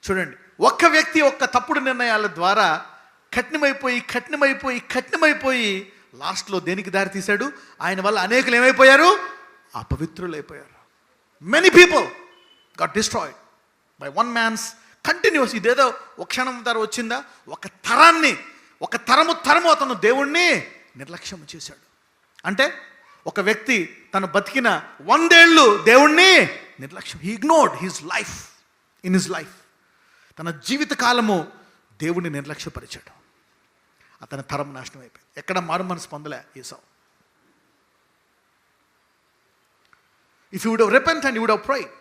చూడండి, ఒక్క వ్యక్తి ఒక్క తప్పుడు నిర్ణయాల ద్వారా కఠినమైపోయి లాస్ట్లో దేనికి దారి తీశాడు? ఆయన వల్ల అనేకులు ఏమైపోయారు? అపవిత్రులైపోయారు. Many people got destroyed by one man's continues. ఇదేదో ఒక క్షణం ద్వారా వచ్చిందా? ఒక తరము అతను దేవుణ్ణి నిర్లక్ష్యం చేశాడు. అంటే ఒక వ్యక్తి తను బతికిన 100 ఏళ్ళు దేవుణ్ణి నిర్లక్ష్యం. He ignored his life. In his life తన జీవిత కాలము దేవుణ్ణి నిర్లక్ష్యపరిచాడు. అతని తరం నాశనం అయిపోయింది. ఎక్కడ మారు మనసు పొందలే ఏసావు. If you would have repent and you would have pride,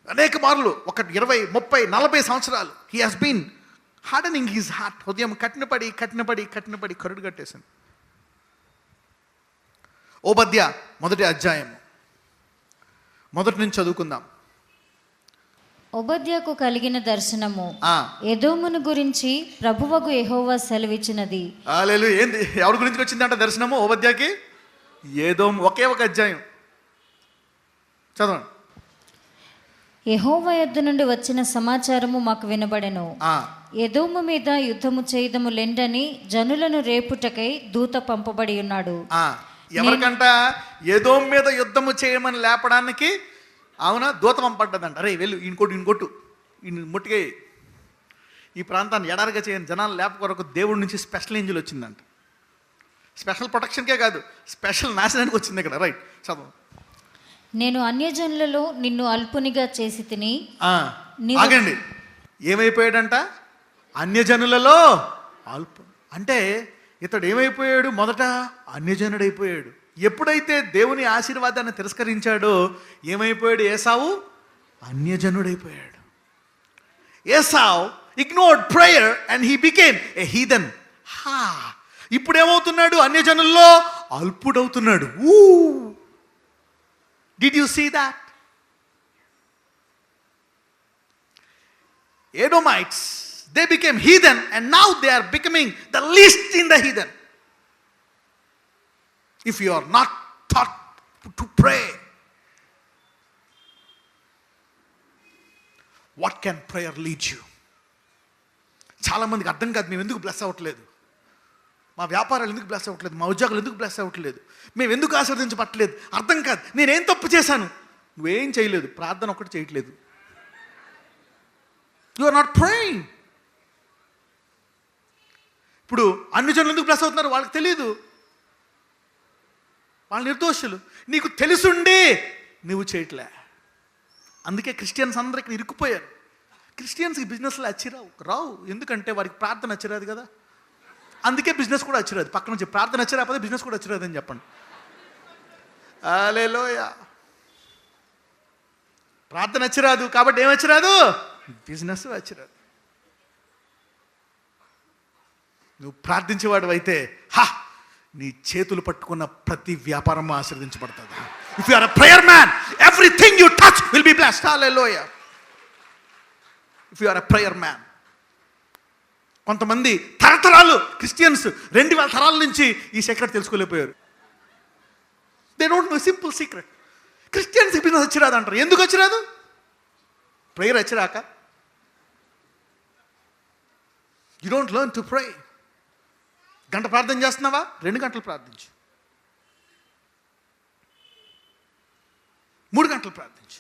అనేక మార్లు, ఒక 20, 30, 40 సంవత్సరాలు he has been hardening his heart. హృదయం కఠినపడి కరుడు కట్టేసింది. ఓబద్య 1వ అధ్యాయము మొదటి నుంచి చదువుకుందాం. ఒబద్యాకు కలిగిన దర్శనము. ఆ, ఎదోమును గురించి ప్రభువగు యెహోవా సెలవిచ్చినది. హల్లెలూయా. ఏంది, ఎవరి గురించి వచ్చిందంట దర్శనము ఓబద్యాకి? ఏదోము. ఒకే ఒక అధ్యాయం చదవండి. యెహోవా యొద్ద నుండి వచ్చిన సమాచారము మాకు వినబడెను. ఎదోము మీద యుద్ధము చేయదము లెండని జనులను రేపుటకై దూత పంపబడి ఉన్నాడు. ఎవరికంట? ఏదోం మీద యుద్ధము చేయమని లేపడానికి, అవునా, దూత పంపడ్డదంట. అరే వెళ్ళు, ఇంకొట్టు ఈయన ముట్టుకే, ఈ ప్రాంతాన్ని ఎడారిగా చేయని జనాలు లేప కొరకు దేవుడి నుంచి స్పెషల్ ఏంజిల్ వచ్చిందంట. స్పెషల్ ప్రొటెక్షన్కే కాదు, స్పెషల్ నాశనానికి వచ్చింది ఇక్కడ. రైట్, చదువు. నేను అన్యజనులలో నిన్ను అల్పునిగా చేసి తిని. ఆగండి, ఏమైపోయాడంట? అన్యజనులలో అల్పు. అంటే ఇతడు ఏమైపోయాడు? మొదట అన్యజనుడైపోయాడు. ఎప్పుడైతే దేవుని ఆశీర్వాదాన్ని తిరస్కరించాడో ఏమైపోయాడు? ఏసావు అన్యజనుడైపోయాడు. Esau ignored prayer and he became a heathen. ఇప్పుడు ఏమవుతున్నాడు? అన్యజనుల్లో అల్పుడవుతున్నాడు. Did you see that? Edomites, they became heathen and now they are becoming the least in the heathen. If you are not taught to pray, what can prayer lead you? చాలా మందికి అర్థం కాదు, మేము ఎందుకు బ్లెస్ అవ్వట్లేదు, మా వ్యాపారాలు ఎందుకు బ్లెస్ అవ్వట్లేదు, మా ఉద్యోగాలు ఎందుకు బ్లెస్ అవ్వట్లేదు, మేము ఎందుకు ఆశీర్వదించబట్టలేదు, అర్థం కాదు. నేనేం తప్పు చేశాను? నువ్వేం చేయలేదు, ప్రార్థన ఒకటి చేయట్లేదు. You are not praying. ఇప్పుడు అన్ని జనులు ఎందుకు బ్లెస్ అవుతున్నారు? వాళ్ళకి తెలియదు, వాళ్ళు నిర్దోషులు. నీకు తెలుసుండి నువ్వు చేయట్లే. అందుకే క్రిస్టియన్స్ అందరూ ఇక్కడ ఇరుక్కుపోయారు. క్రిస్టియన్స్కి బిజినెస్లో రావు. ఎందుకంటే వారికి ప్రార్థన అచ్చిరాదు కదా. అందుకే బిజినెస్ కూడా అచ్చిరాదు. పక్కన నుంచి ప్రార్థన అచ్చిరాకపోతే బిజినెస్ కూడా అచ్చిరాదు అని చెప్పండి. హల్లెలూయా. ప్రార్థన అచ్చిరాదు కాబట్టి ఏమచ్చిరాదు? బిజినెస్ వచ్చిరాదు. నువ్వు ప్రార్థించేవాడు అయితే నీ చేతులు పట్టుకున్న ప్రతి వ్యాపారం ఆశీర్వదించబడుతుంది. If you are a prayer man, everything you touch will be blessed. Hallelujah. If you are a prayer man. కొంతమంది తరతరాలు క్రిస్టియన్స్ 2000 తరాల నుంచి ఈ సీక్రెట్ తెలుసుకోలేకపోయారు. They don't know simple secret. Christians business వచ్చిరాదు అంటారు. ఎందుకు వచ్చిరాదు? ప్రేయర్ వచ్చిరాక. You don't learn to pray. గంట ప్రార్థన చేస్తున్నావా? 2 గంటలు ప్రార్థించు, 3 గంటలు ప్రార్థించు.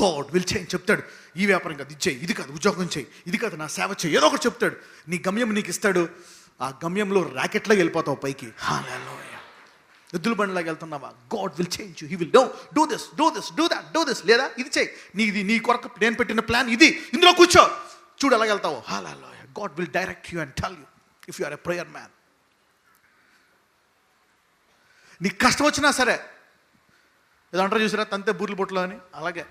God will change. చెప్తాడు, ఈ వ్యాపారం కాదు ఇది చేయి, ఇది కాదు ఉద్యోగం చేయి, ఇది కాదు నా సేవ చేయి, ఏదో ఒకటి చెప్తాడు. నీ గమ్యం నీకు ఇస్తాడు. ఆ గమ్యంలో ర్యాకెట్లో వెళ్ళిపోతావు పైకి. హల్లెలూయా. ఎద్దుల బండిలాగా వెళ్తున్నావా? God will change you. He will do this, do this. లేదా ఇది చేయి, నీ కొరకు నేను పెట్టిన ప్లాన్ ఇది, ఇందులో కూర్చో, చూడు ఎలా వెళ్తావు. హల్లెలూయా. God will direct you and tell you if you are a prayer man. నీకు కష్టం వచ్చినా సరే, ఏదో అంటారు చూసారా, తంతే బూర్లు బొట్లో అని. అలాగే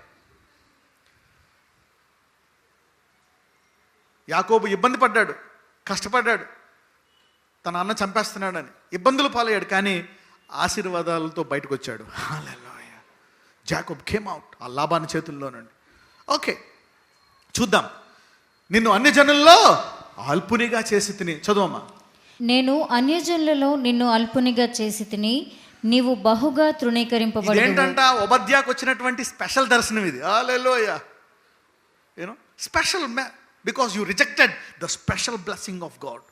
యాకోబు ఇబ్బంది పడ్డాడు, కష్టపడ్డాడు, తన అన్న చంపేస్తున్నాడని ఇబ్బందులు పాలయ్యాడు, కానీ ఆశీర్వాదాలతో బయటకు వచ్చాడు. హల్లెలూయా. జాకోబ్ కేమ్ అవుట్ ఆ లాబాను చేతుల్లో నుండి. ఓకే, చూద్దాం. నిన్ను అన్ని జనుల్లో అల్పునిగా చేసి తిని. చదువమ్మా. నేను అన్యజనులలో నిన్ను అల్పునిగా చేసి తిని, నీవు బహుగా తృణీకరింపబడు. ఏంటంట? ఒబద్యాకు వచ్చినటువంటి స్పెషల్ దర్శనం ఇది. Hallelujah. Special because you rejected the special blessing of God.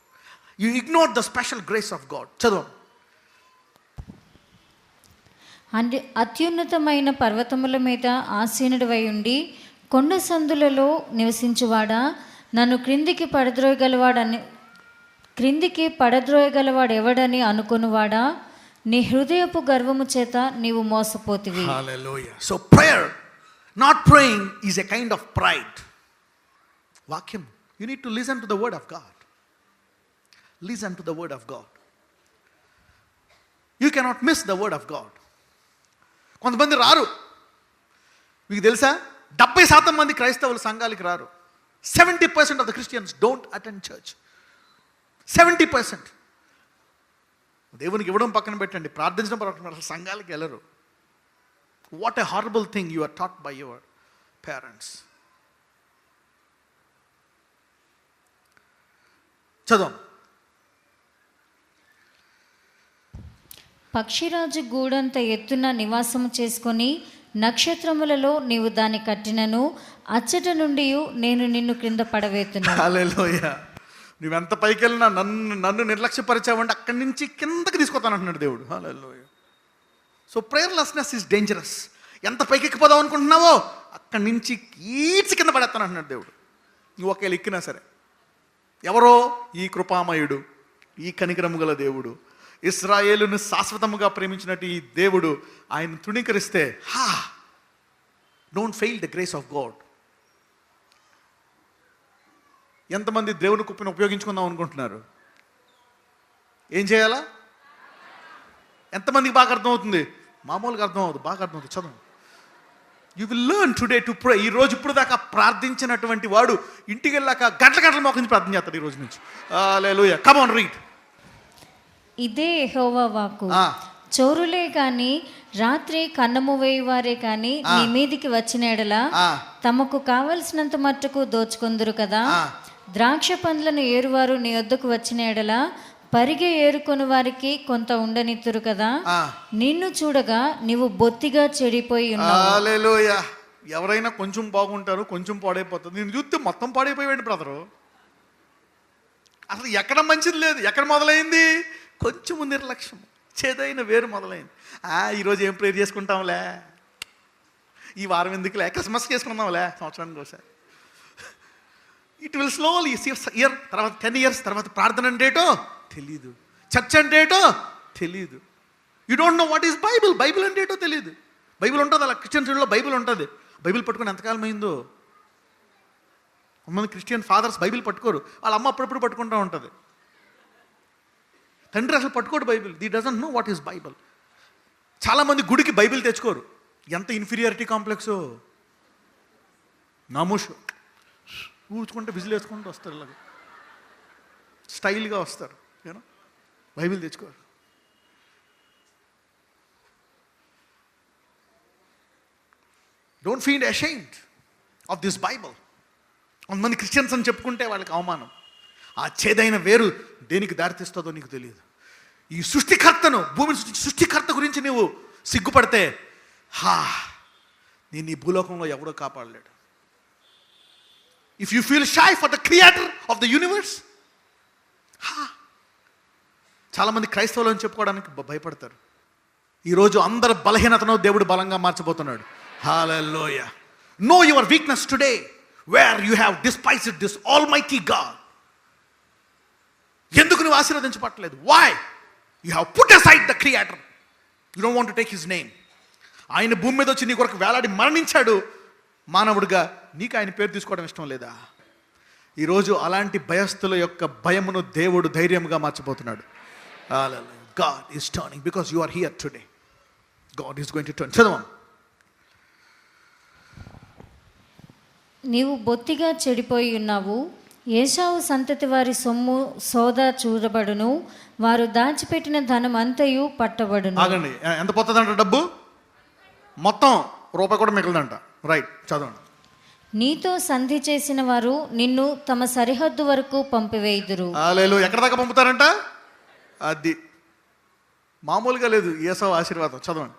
You ignore the special grace of God. చదువు. అత్యున్నతమైన పర్వతముల మీద ఆసీనుడివై ఉండి కొండ సందులలో నివసించువాడా, నన్ను క్రిందికి పడద్రోయగలవాడు ఎవడని అనుకునివాడా, నీ హృదయపు గర్వము చేత నీవు మోసపోతివి. Hallelujah. So prayer, not praying, is a kind of pride. వాక్యం, you need to listen to the word of God. Listen to the word of God. You cannot miss the word of God. కొంతమంది రారు. మీకు తెలుసా, 70% మంది క్రైస్తవులు సంఘాలకి రారు. 70% of the Christians don't attend church. 70%. దేవునికి ఇవ్వడం పక్కన పెట్టండి, ప్రార్థించడం పక్కన, సంఘాలకి వెళ్ళరు. What a horrible thing you are taught by your parents. చదవం. పక్షిరాజు గూడంత ఎత్తున నివాసము చేసుకొని నక్షత్రములలో నీవు దాన్ని కట్టినను అచ్చట నుండి నేను నిన్ను క్రింద పడవేతును. హల్లెలూయా. నువ్వెంత పైకి వెళ్ళినా నన్ను నిర్లక్ష్యపరిచావంటే అక్కడి నుంచి కిందకి తీసుకొస్తాను అంటున్నాడు దేవుడు. Hallelujah. So prayerlessness is dangerous. ఎంత పైకి ఎక్కిపోదాం అనుకుంటున్నావో అక్కడి నుంచి ఈడ్చి కింద పడేస్తాను అంటున్నాడు దేవుడు. నువ్వు ఒకవేళ ఎక్కినా సరే. ఎవరో ఈ కృపామయుడు, ఈ కనికరము గల దేవుడు, ఇశ్రాయేలును శాశ్వతముగా ప్రేమించినట్టు ఈ దేవుడు ఆయన తృణీకరిస్తే don't fail the grace of God. ఎంతమంది దేవుని కుప్పని ఉపయోగించుకుందాం అనుకుంటున్నారు? ఏం చేయాలా? ఎంతమందికి బాగా అర్థమవుతుంది? మామూలుగా అర్థం అవుతుంది, బాగా అర్థమవుతుంది. చదువు. You will learn today to pray. ఈ రోజు ఇప్పుడు దాకా ప్రార్థించినటువంటి వాడు ఇంటికి వెళ్ళాక గంటల మోకరించి ప్రార్థన చేస్తాడు ఈ రోజు నుంచి. హల్లెలూయా. Come on read. ఇదే యెహోవా వాక్కు. చోరులే కాని రాత్రి కన్నము వేయువారే కాని నీ మీదికి వచ్చిన ఎడల తమకు కావలసినంత మట్టుకు దోచుకొందురు కదా. ద్రాక్ష పండ్లను ఏరువారు నీ వద్దకు వచ్చిన ఎడల పరిగె ఏరుకొని వారికి కొంత ఉండనిత్తురు కదా. నిన్ను చూడగా నీవు బొత్తిగా చెడిపోయి ఉన్నావు. హల్లెలూయా. ఎవరైనా కొంచెం బాగుంటారు, కొంచెం పాడైపోతుంది. నేను చూస్తే మొత్తం పాడైపోయాడు బ్రదరు. అసలు ఎక్కడ మంచిది లేదు. ఎక్కడ మొదలైంది? కొంచెం నిర్లక్ష్యం, చేదైన వేరు మొదలైంది. ఈరోజు ఏం ప్రేర్ చేసుకుంటాంలే, ఈ వారం ఎందుకులే, క్రిస్మస్ చేసుకుందాంలే, సంవత్సరానికి ఒకసారి. ఇట్ విల్ స్లోలీ ఇయర్ తర్వాత 10 years తర్వాత ప్రార్థన అంటేటో తెలీదు, చర్చ్ అంటేటో తెలీదు. You don't know what is Bible. Bible అంటేటో తెలీదు. బైబిల్ ఉంటుంది, అలా క్రిస్టియన్స్లో బైబిల్ ఉంటుంది. బైబిల్ పట్టుకుని ఎంతకాలం అయిందో. కొంతమంది క్రిస్టియన్ ఫాదర్స్ బైబిల్ పట్టుకోరు, వాళ్ళ అమ్మ అప్పుడప్పుడు పట్టుకుంటూ ఉంటుంది. తండ్రి అసలు పట్టుకోడు Bible. The doesn't know what is Bible. చాలామంది గుడికి బైబిల్ తెచ్చుకోరు. ఎంత ఇన్ఫీరియారిటీ కాంప్లెక్సో. నామూషు ఊడ్చుకుంటే విజిల్ వేసుకుంటూ వస్తారు, ఇలాగ స్టైల్గా వస్తారు. యూనో బైబిల్ తెచ్చుకోరు. Don't feel ashamed of this Bible. కొంతమంది క్రిస్టియన్స్ అని చెప్పుకుంటే వాళ్ళకి అవమానం. ఆ చేదైన వేరు దేనికి దారితీస్తుందో నీకు తెలియదు. ఈ సృష్టికర్తను, భూమిని సృష్టికర్త గురించి నీవు సిగ్గుపడితే నేను ఈ భూలోకంలో ఎవడో కాపాడలేడు. If you feel shy for the creator of the universe. చాలామంది క్రైస్తవులు అని చెప్పుకోవడానికి భయపడతారు. ఈరోజు అందరి బలహీనతను దేవుడు బలంగా మార్చబోతున్నాడు. Hallelujah. Know your weakness today where you have despised this almighty God. ఎందుకు నువ్వు ఆశీర్వదించబట్టలేదు? Why? You have put aside the creator. You don't want to take his name. ఆయన భూమి మీద వచ్చి నీ కొరకు వేలాడి మరణించాడు మానవుడిగా. నీకు ఆయన పేరు తీసుకోవడం ఇష్టం లేదా? ఈరోజు అలాంటి భయస్థుల యొక్క భయమును దేవుడు ధైర్యంగా మార్చబోతున్నాడు. God is turning because you are here today. God is going to turn. చదవం. నీవు బొత్తిగా చెడిపోయి ఉన్నావు. ఏశావు సంతతి వారి సొమ్ము సోదా చూడబడును, వారు దాచిపెట్టిన ధనం అంతయు పట్టబడును. ఆగండి. ఎంత పోతుందంట డబ్బు? మొత్తం రూపాయి కూడా మిగలదంట. రైట్, చదవండి. నీతో సంధి చేసిన వారు నిన్ను తమ సరిహద్దు వరకు పంపివేయుదురు. హల్లెలూయా. ఎక్కడ దాకా పంపుతారంట? అది మామూలుగా లేదు. ఏశావు ఆశీర్వాదం. చదవండి.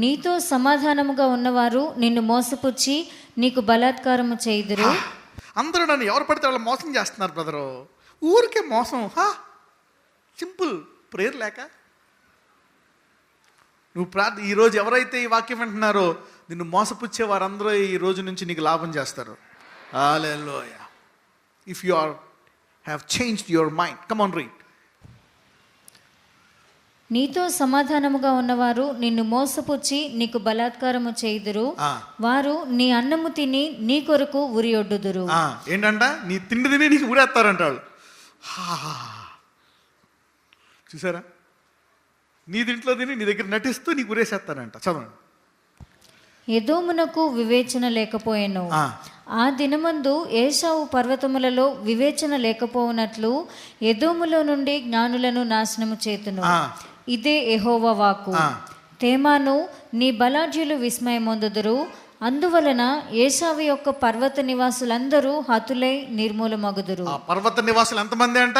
నీతో సమాధానముగా ఉన్నవారు నిన్ను మోసపుచ్చి నీకు బలాత్కారము చేయుదురు. అందరూ నన్ను ఎవరు పడితే వాళ్ళు మోసం చేస్తున్నారు బ్రదరు. ఊరికే మోసం. సింపుల్ ప్రేయర్ లేక నువ్వు ఈరోజు ఎవరైతే ఈ వాక్యం వింటున్నారో నిన్ను మోసపుచ్చే వారందరూ ఈ రోజు నుంచి నీకు లాభం చేస్తారు. Hallelujah. If you have changed your mind. Come on read. నీతో సమాధానముగా ఉన్నవారు నిన్ను మోసపుచ్చి నీకు బలాత్కారము చేయుదురు. వారు నీ అన్నము తిని నీ కొరకు ఉరియొడ్డుదురు. ఏంటంట? నీ తిండి తిని నీకు ఉరేస్తారంట వాళ్ళు. చూసారా? నీ దీంట్లో తిని నీ దగ్గర నటిస్తూ నీకు ఉరేసేస్తారంట. చదవండి. ఎదోమునకు వివేచన లేకపోయెను. ఆ దినమందు ఏశావు పర్వతములలో వివేచన లేకపోవునట్లు ఎదోములో నుండి జ్ఞానులను నాశనము చేతును. ఇదే యెహోవా వాక్కు. తేమాను నీ బలాఢ్యులు విస్మయమొందుదురు. అందువలన ఏశావు యొక్క పర్వత నివాసులందరూ హతులై నిర్మూలమగుదురు. ఆ పర్వత నివాసులు ఎంతమంది అంట?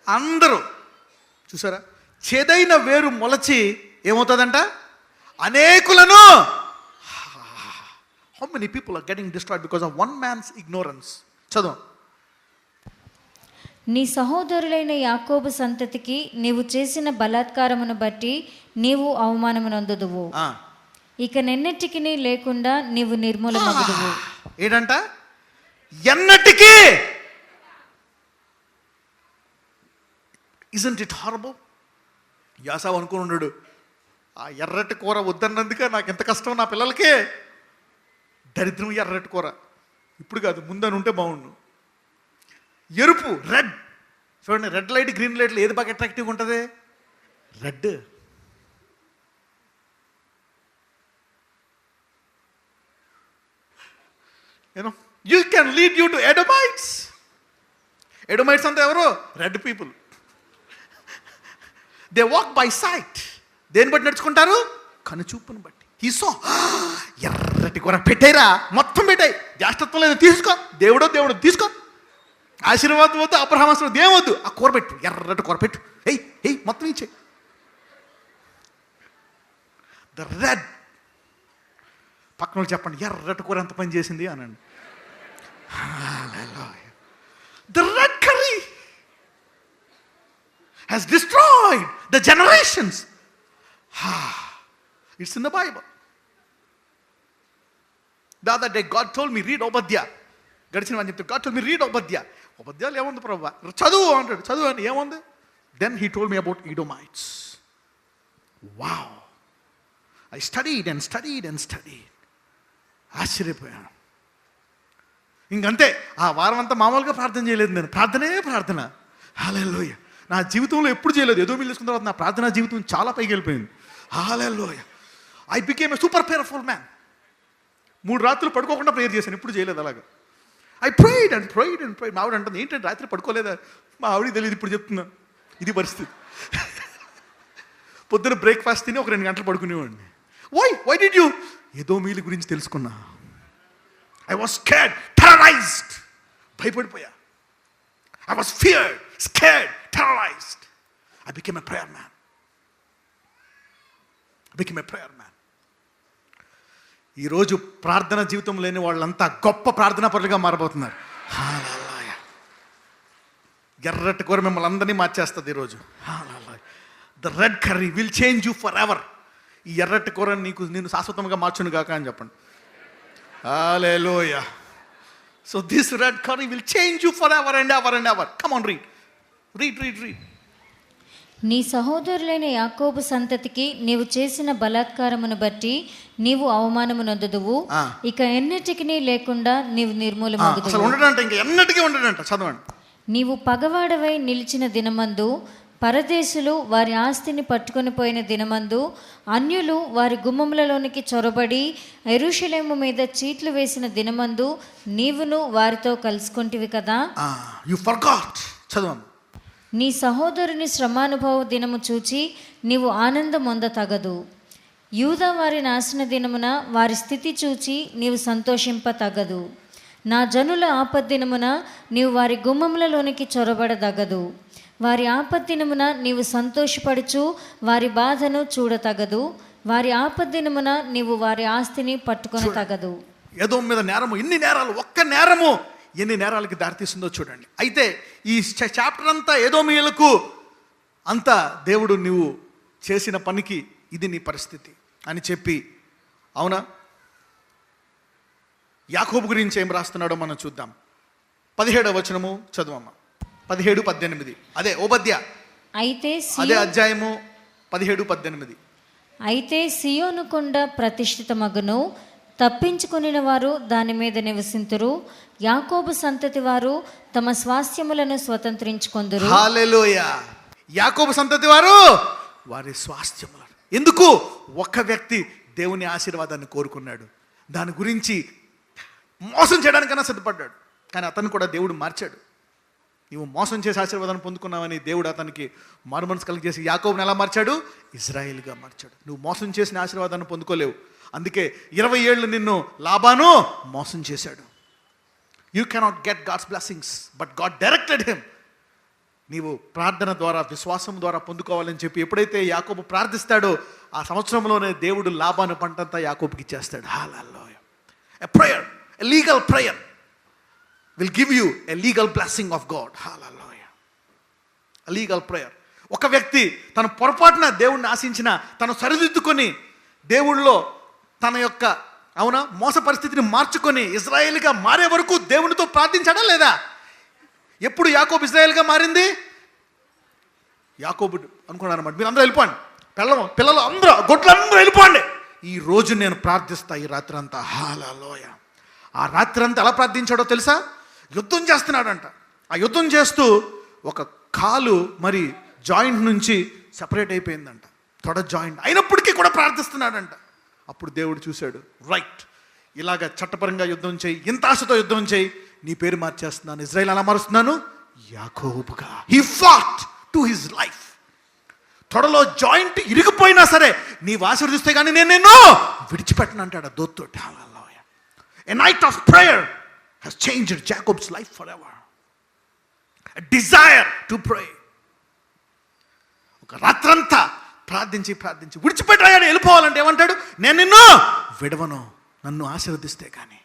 అందరూ. చూసారా, చేదైన వేరు మొలచి ఏమవుతుందంట? అనేకులను. How many people are getting destroyed because of one man's ignorance? చదువు. నీ సహోదరులైన యాకోబు సంతతికి నీవు చేసిన బలాత్కారమును బట్టి నీవు అవమానమునొందుదువు. ఇక నెన్నటికి లేకుండా నీవు నిర్మూలమగుదువు. ఏంటంట? ఎన్నటికీ. Isn't it horrible? యాసావు అనుకుని ఉన్నాడు, ఆ ఎర్రటి కూర వద్దన్నందుక నాకు ఎంత కష్టం నా పిల్లలకి. దరిద్రం ఎర్రటి కూర. ఇప్పుడు కాదు, ముందని ఉంటే బాగుండు. ఎరుపు, రెడ్. చూడండి, రెడ్ లైట్ గ్రీన్ లైట్లు ఏది బాగా అట్రాక్టివ్గా ఉంటుంది? Red. You can lead you to Edomites. Edomites అంటే ఎవరు? Red people. They walk by sight. దేని బట్టి నడుచుకుంటారు? కనుచూపును బట్టి. తీసో, ఎర్రటి కూర పెట్టాయిరా, మొత్తం పెట్టాయి. జాస్తత్వం లేదు, తీసుకో. దేవుడో తీసుకో. ఆశీర్వాదం వద్దు, అబ్రహామాశ్రమం దేవద్దు. ఆ కూర పెట్టు, ఎర్రటి కూర పెట్టు. ఎయ్ మొత్తం ఇచ్చే. The red. పక్కన వాళ్ళు చెప్పండి, ఎర్రటి కూర ఎంత పని చేసింది అనండి. The red curry has destroyed the generations. It's in the Bible. The other day God told me, read Obadiah. గడిచిన వాడిని చెప్తే God told me, read Obadiah. Obadiahలో ఏముంది ప్రభు? చదువు అంటాడు. చదువు అని ఏముంది? Then he told me about Edomites. Wow. I studied and studied and studied. ఆశ్చర్యపోయాను. ఇంకంతే. ఆ వారం అంతా మామూలుగా ప్రార్థన చేయలేదు నేను. ప్రార్థన. హల్లెలూయా. నా జీవితంలో ఎప్పుడు చేయలేదు. ఏదో మీరు తీసుకున్న తర్వాత నా ప్రార్థనా జీవితం చాలా పైకి వెళ్ళిపోయింది. Hallelujah. I became a super prayerful man. 3 రాత్రులు పడుకోకుండా ప్రేయర్ చేశాను. ఎప్పుడు చేయలేదు అలాగా. ఐ ప్రేయిడ్ అండ్ మా ఆవిడ అంటుంది, ఏంటంటే రాత్రి పడుకోలేదా? మా ఆవిడకి తెలియదు, ఇప్పుడు చెప్తున్నా. ఇది పరిస్థితి. పొద్దున బ్రేక్ఫాస్ట్ తిని ఒక 2 గంటలు పడుకునేవాడిని. Why did you? ఏదో మీలి గురించి తెలుసుకున్నా. I was scared, terrorized. భయపడిపోయా. I was feared, scared, terrorized. I became a prayer man. ఈరోజు ప్రార్థన జీవితం లేని వాళ్ళంతా గొప్ప ప్రార్థనా పరులుగా మారబోతున్నారు. హల్లెలూయా. ఎర్రటి కూర మిమ్మల్ని అందరినీ మార్చేస్తుంది ఈరోజు. Hallelujah. The red curry will change you for ever. ఈ ఎర్రటి కూర నేను శాశ్వతంగా మార్చును గాక అని చెప్పండి. హల్లెలూయా. So this red curry will change you forever and ever and ever. Come on, read. నీ సహోదరులైన యాకోబు సంతతికి నీవు చేసిన బలాత్కారమును బట్టి నీవు అవమానమునొందుదువు. ఇక ఎన్నటికి లేకుండా నీవు నిర్మూలమగుదువు. అసలు ఉండడంట, ఇంకా ఎన్నటికీ ఉండడంట. చదవండి. నీవు పగవాడవై నిలిచిన దినమందు, పరదేశులు వారి ఆస్తిని పట్టుకొని పోయిన దినమందు, అన్యులు వారి గుమ్మములలోనికి చొరబడి యెరూషలేము మీద చీట్లు వేసిన దినమందు నీవును వారితో కలుసుకుంటివి కదా. You forgot. చదవండి. నీ సహోదరుని శ్రమానుభవ దినము చూచి నీవు ఆనందం పొందతగదు. యూదా వారి నాశన దినమున వారి స్థితి చూచి నీవు సంతోషింప తగదు. నా జనుల ఆపద్దినమున నీవు వారి గుమ్మములలోనికి చొరబడదగదు. వారి ఆపద్దినమున నీవు సంతోషపడుచు వారి బాధను చూడతగదు. వారి ఆపద్దినమున నీవు వారి ఆస్తిని పట్టుకొని తగదు. ఏదో మీద నేరము, ఎన్ని నేరాలు, ఒక్క నేరము ఎన్ని నేరాలకి దారితీస్తుందో చూడండి. అయితే ఈ చాప్టర్ అంతా ఏదోమీయులకు అంతా దేవుడు నువ్వు చేసిన పనికి ఇది నీ పరిస్థితి అని చెప్పి, అవునా? యాకోబు గురించి ఏం రాస్తున్నాడో మనం చూద్దాం. 17వ వచనము చదువమ్మా. 17-18. అదే ఓబద్య. అయితే అదే అధ్యాయము 17-18. అయితే సియోను కొండ ప్రతిష్ఠితమగును, తప్పించుకొనిన వారు దాని మీద నివసింతురు. యాకోబు సంతతి వారు తమ స్వాస్థ్యములను స్వతంత్రించుకొందురు. హల్లెలూయా. యాకోబు సంతతి వారు వారి స్వాస్థ్యములను. ఎందుకు? ఒక వ్యక్తి దేవుని ఆశీర్వాదాన్ని కోరుకున్నాడు, దాని గురించి మోసం చేయడానికైనా సిద్ధపడ్డాడు, కానీ అతను కూడా దేవుడు మార్చాడు. నువ్వు మోసం చేసి ఆశీర్వాదాన్ని పొందుకున్నావని దేవుడు అతనికి మారుమనసు కలిగజేసి యాకోబుని ఎలా మార్చాడు? ఇజ్రాయేల్గా మార్చాడు. నువ్వు మోసం చేసిన ఆశీర్వాదాన్ని పొందుకోలేవు. అందుకే 20 ఏళ్ళు నిన్ను లాబాను మోసం చేశాడు. You cannot get God's blessings but God directed him. నీవు ప్రార్థన ద్వారా విశ్వాసం ద్వారా పొందుకోవాలని చెప్పి ఎప్పుడైతే యాకోబు ప్రార్థిస్తాడో ఆ సంవత్సరంలోనే దేవుడు లాబాను పంటంతా యాకోబుకి ఇచ్చేస్తాడు. Hallelujah. A prayer, a legal prayer will give you a legal blessing of God. Hallelujah. A legal prayer. ఒక వ్యక్తి తన పొరపాటున దేవుణ్ణి ఆశించిన తను సరిదిద్దుకొని దేవుళ్ళో తన యొక్క మోస పరిస్థితిని మార్చుకొని ఇజ్రాయేల్గా మారే వరకు దేవునితో ప్రార్థించాడా లేదా? ఎప్పుడు యాకోబు ఇజ్రాయేల్గా మారింది? యాకోబు అనుకున్నాను అనమాట, మీరు అందరూ వెళ్ళిపోండి, పిల్లలు అందరూ గొడ్లందరూ వెళ్ళిపోండి, ఈ రోజు నేను ప్రార్థిస్తా ఈ రాత్రి అంతా. హల్లెలూయా. ఆ రాత్రి అంతా ఎలా ప్రార్థించాడో తెలుసా? యుద్ధం చేస్తున్నాడంట. ఆ యుద్ధం చేస్తూ ఒక కాలు మరి జాయింట్ నుంచి సెపరేట్ అయిపోయిందంట, తొడ జాయింట్ అయినప్పటికీ కూడా ప్రార్థిస్తున్నాడంట. అప్పుడు దేవుడు చూశాడు, రైట్, ఇలాగ చట్టపరంగా యుద్ధం చేయి, ఇంత ఆశతో యుద్ధం చేయి, నీ పేరు మార్చేస్తున్నాను, ఇజ్రాయేల్ ఎలా మారుస్తున్నాను? యాకోబుగా. He fought to his life. తొడలో జాయింట్ ఇరిగిపోయినా సరే నీవు ఆశీర్వదిస్తే కానీ నేను నిన్ను విడిచిపెట్టను అంటాడు ఆ దూతతోటి. Hallelujah. A night of prayer has changed Jacob's life for ever. A desire to pray. ఒక రాత్రంతా ప్రార్థించి విడిచిపెట్టాయని వెళ్ళిపోవాలంటే ఏమంటాడు? నేను నిన్ను విడవను, నన్ను ఆశీర్వదిస్తే కానీ.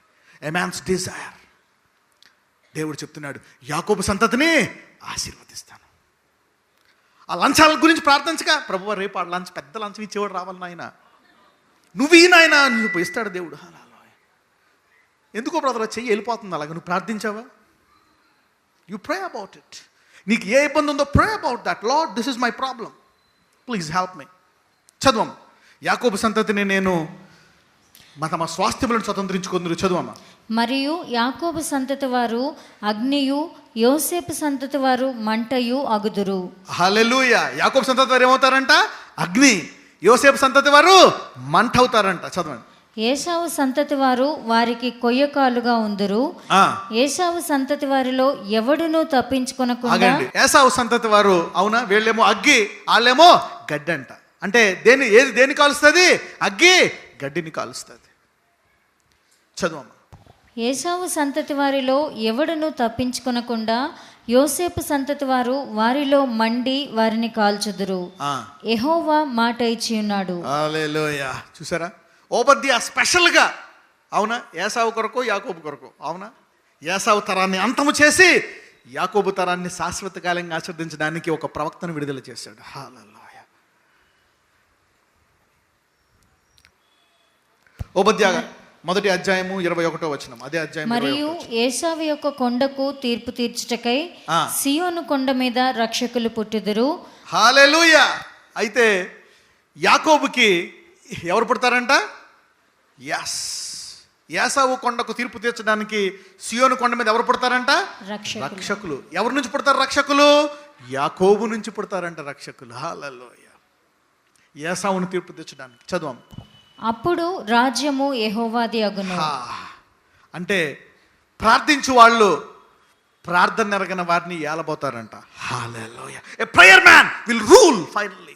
A man's desire. దేవుడు చెప్తున్నాడు, యాకోబు సంతతిని ఆశీర్వదిస్తాను. ఆ లంచాల గురించి ప్రార్థించగా, ప్రభువా రేపు ఆ లంచ్, పెద్ద లంచం ఇచ్చేవాడు రావాలి నాయన, నువ్వు ఈ నాయన నువ్వు ఇస్తాడు దేవుడు. హల్లెలూయా. ఎందుకో బ్రదర్ చెయ్యి వెళ్ళిపోతుంది అలాగ, నువ్వు ప్రార్థించావా? You pray about it. నీకు ఏ ఇబ్బంది ఉందో pray about that. Lord, this is my problem, please help me. చదువమ్మ. యాకోబు సంతతిని నేను తమ స్వాస్థ్యములను స్వతంత్రించుకుందరు. చదువమ్మ. మరియు యాకోబు సంతతి వారు అగ్నియు, యోసేపు సంతతి వారు మంటయు అగుదురు. హల్లెలూయా. యాకోబు సంతతి వారు ఏమవుతారంట? అగ్ని. యోసేపు సంతతి వారు మంట అవుతారంట. చదవండి. ఏశావు సంతతి వారు వారికి కొయ్యకాలుగా ఉందురు. ఏశావు సంతతి వారిలో ఎవడునూ తప్పించుకొనకుండా. ఏశావు సంతతి వారు వీళ్ళేమో అగ్గి, వాళ్ళేమో గడ్డి అంట. అంటే దేని కాలుస్తుంది? అగ్గి గడ్డిని కాలుస్తుంది. చదువమ్మా. ఏశావు సంతతి వారిలో ఎవడును తప్పించుకొనకుండా యోసేపు సంతతి వారు వారిలో మండి వారిని కాల్చుదురు. యెహోవా మాట ఇచ్చి ఉన్నాడు. హల్లెలూయా. చూసారా? ఓబద్యా స్పెషల్గా ఏశావు కొరకు, యాకోబు కొరకు ఏశావు తరాన్ని అంతము చేసి యాకోబు తరాన్ని శాశ్వత కాలంగా ఆశీర్వదించడానికి ఒక ప్రవక్తను విడుదల చేశాడు. హల్లెలూయా. ఓబద్యా 1వ అధ్యాయము 21వ వచనం. అదే అధ్యాయం. మరియు ఏశావు యొక్క కొండకు తీర్పు తీర్చుటకై సీయోను కొండ మీద రక్షకులు పుట్టుదురు. హల్లెలూయా. అయితే యాకోబుకి ఎవరు పుడతారంట? ఏశావు కొండకు తీర్పు తీర్చడానికి సీయోను కొండ మీద ఎవరు పుడతారంట? రక్షకులు. ఎవరి నుంచి పుడతారు రక్షకులు? యాకోబు నుంచి పుడతారంట రక్షకులు. హల్లెలూయా. ఏశావును తీర్పు తీర్చడానికి. చదువు. అప్పుడు రాజ్యము యెహోవాది అగును. అంటే ప్రార్థించు వాళ్ళు ప్రార్థన ఎరగని వారిని ఏలబోతారంట. Hallelujah. A prayer man will rule finally.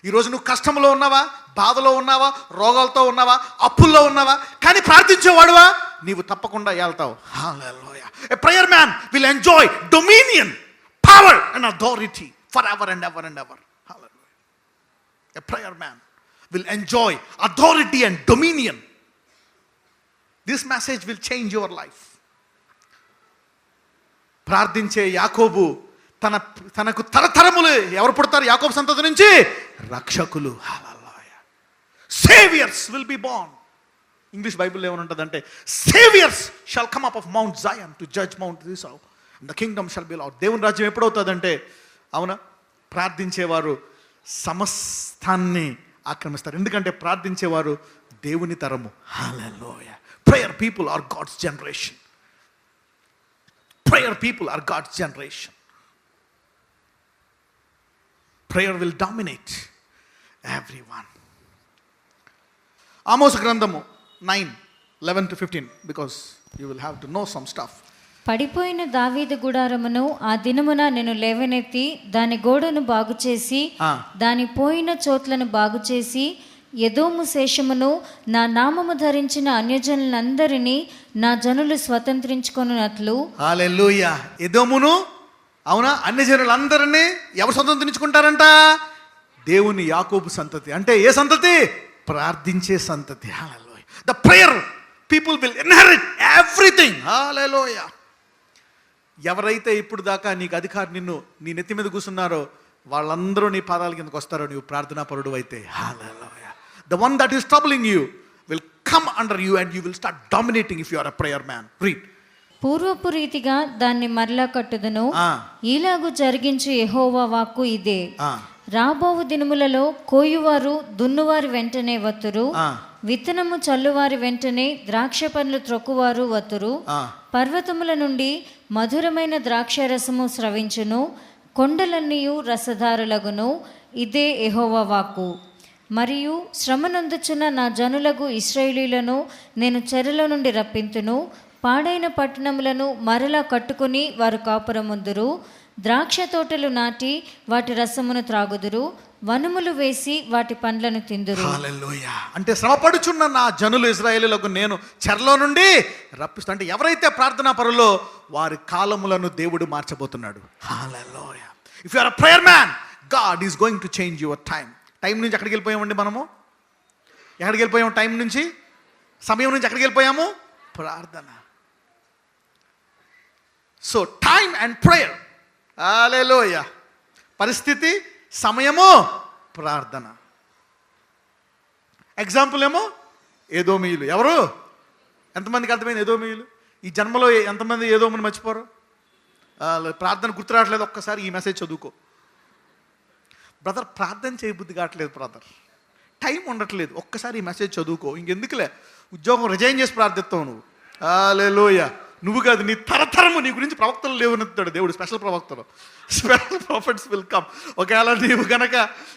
ఈరోజు నువ్వు కష్టంలో ఉన్నావా, బాధలో ఉన్నావా, రోగాలతో ఉన్నావా, అప్పుల్లో ఉన్నావా, కానీ ప్రార్థించేవాడువా, నీవు తప్పకుండా ఏళ్తావు. Hallelujah. A prayer man will enjoy dominion, power and authority for ever and ever and ever. Hallelujah. A prayer man will enjoy authority and dominion. This message will change your life. ప్రార్థించే యాకోబు తనకు తరతరములు ఎవరు పుడతారు యాకోబు సంతతి నుంచి? రక్షకులు. Hallelujah. Saviours will be born. English బైబిల్లో ఏమనుంటుందంటే, saviours shall come up of Mount Zion to judge Mount Esau and the kingdom shall be Lord. దేవుని రాజ్యం ఎప్పుడవుతుందంటే ప్రార్థించేవారు సమస్తాన్ని ఆక్రమిస్తారు. ఎందుకంటే ప్రార్థించేవారు దేవుని తరము. హల్లెలూయా. Prayer people are God's generation. Prayer people are God's generation. Prayer will dominate everyone. Amos గ్రంథము 9:11-15 because you will have to know some stuff. పడిపోయిన దావీదు గుడారమును ఆ దినమున నేను లేవనెత్తి దాని గోడను బాగుచేసి దాని పోయిన చోట్లను బాగుచేసి ఎదోము శేషమును నా నామము ధరించిన అన్యజనులందరినీ నా జనులు స్వతంత్రించుకొనున్నట్లు. హల్లెలూయా. ఎదోమును, అవునా, అన్యజనులందరినీ ఎవరు స్వతంత్రించుకుంటారంట? దేవుని యాకోబు సంతతి. అంటే ఏ సంతతి? ప్రార్థించే సంతతి. Hallelujah. The prayer people will inherit everything. Hallelujah. ఎవరైతే ఇప్పుడు దాకా నీకు అధికారం నీ నెత్తి మీద కూర్చున్నారో వాళ్ళందరూ నీ పాదాల కిందకు వస్తారో నీవు ప్రార్థనా పరుడు అయితే. హల్లెలూయా. The one that is troubling you will come under you and you will start dominating if you are a prayer man. Read. పూర్వపు రీతిగా దాన్ని మరలా కట్టుదును, ఈలాగు జరిగించు యెహోవా వాక్కు ఇదే. రాబోవు దినములలో కోయువారు దున్నువారి వెంటనే వత్తురు, విత్తనము చల్లువారి వెంటనే ద్రాక్ష పండ్లు త్రొక్కువారు వత్తురు. పర్వతముల నుండి మధురమైన ద్రాక్షరసము స్రవించును, కొండలన్నీయు రసధారులగును. ఇదే యెహోవా వాక్కు. మరియు శ్రమనందుచున్న నా జనులకు ఇశ్రాయేలీయులను నేను చెరలో నుండి రప్పింతును. పాడైన పట్టణములను మరలా కట్టుకుని వారు కాపురముందురు. ద్రాక్ష తోటలు నాటి వాటి రసమును త్రాగుదురు, వనములు వేసి వాటి పండ్లను తిందురు. హల్లెలూయా. అంటే శ్రమపడుచున్న నా జనులు ఇశ్రాయేలీయులకు నేను చెరలో నుండి రప్పిస్తా. అంటే ఎవరైతే ప్రార్థనా పరులో వారి కాలములను దేవుడు మార్చబోతున్నాడు. Hallelujah. If you are a prayer man, God is going to change your time. Time నుంచి ఎక్కడికి వెళ్ళిపోయామండి మనము? ఎక్కడికి వెళ్ళిపోయాము? టైం నుంచి, సమయం నుంచి ఎక్కడికి వెళ్ళిపోయాము? ప్రార్థన. So time and prayer. Hallelujah. పరిస్థితి, సమయము, ప్రార్థన. ఎగ్జాంపుల్ ఏమో ఏదోమీయులు. ఎవరు? ఎంతమందికి అర్థమైంది ఏదోమీయులు? ఈ జన్మలో ఎంతమంది ఏదోముని మర్చిపోరు? ప్రార్థన గుర్తు రావట్లేదు? ఒక్కసారి ఈ మెసేజ్ చదువుకో. బ్రదర్, ప్రార్థన చేయబుద్ధి కావట్లేదు బ్రదర్, టైం ఉండట్లేదు. ఒక్కసారి ఈ మెసేజ్ చదువుకో. ఇంకెందుకులే, ఉద్యోగం రిజైన్ చేసి ప్రార్థిస్తావు నువ్వు. హల్లెలూయా. నువ్వు కాదు, నీ తరతరము నీ గురించి ప్రవక్తలు లేవనెత్తాడు దేవుడు. స్పెషల్ ప్రవక్తలు, స్పెషల్ ప్రాఫిట్స్ విల్ కమ్. ఒకవేళ నీవు కనుక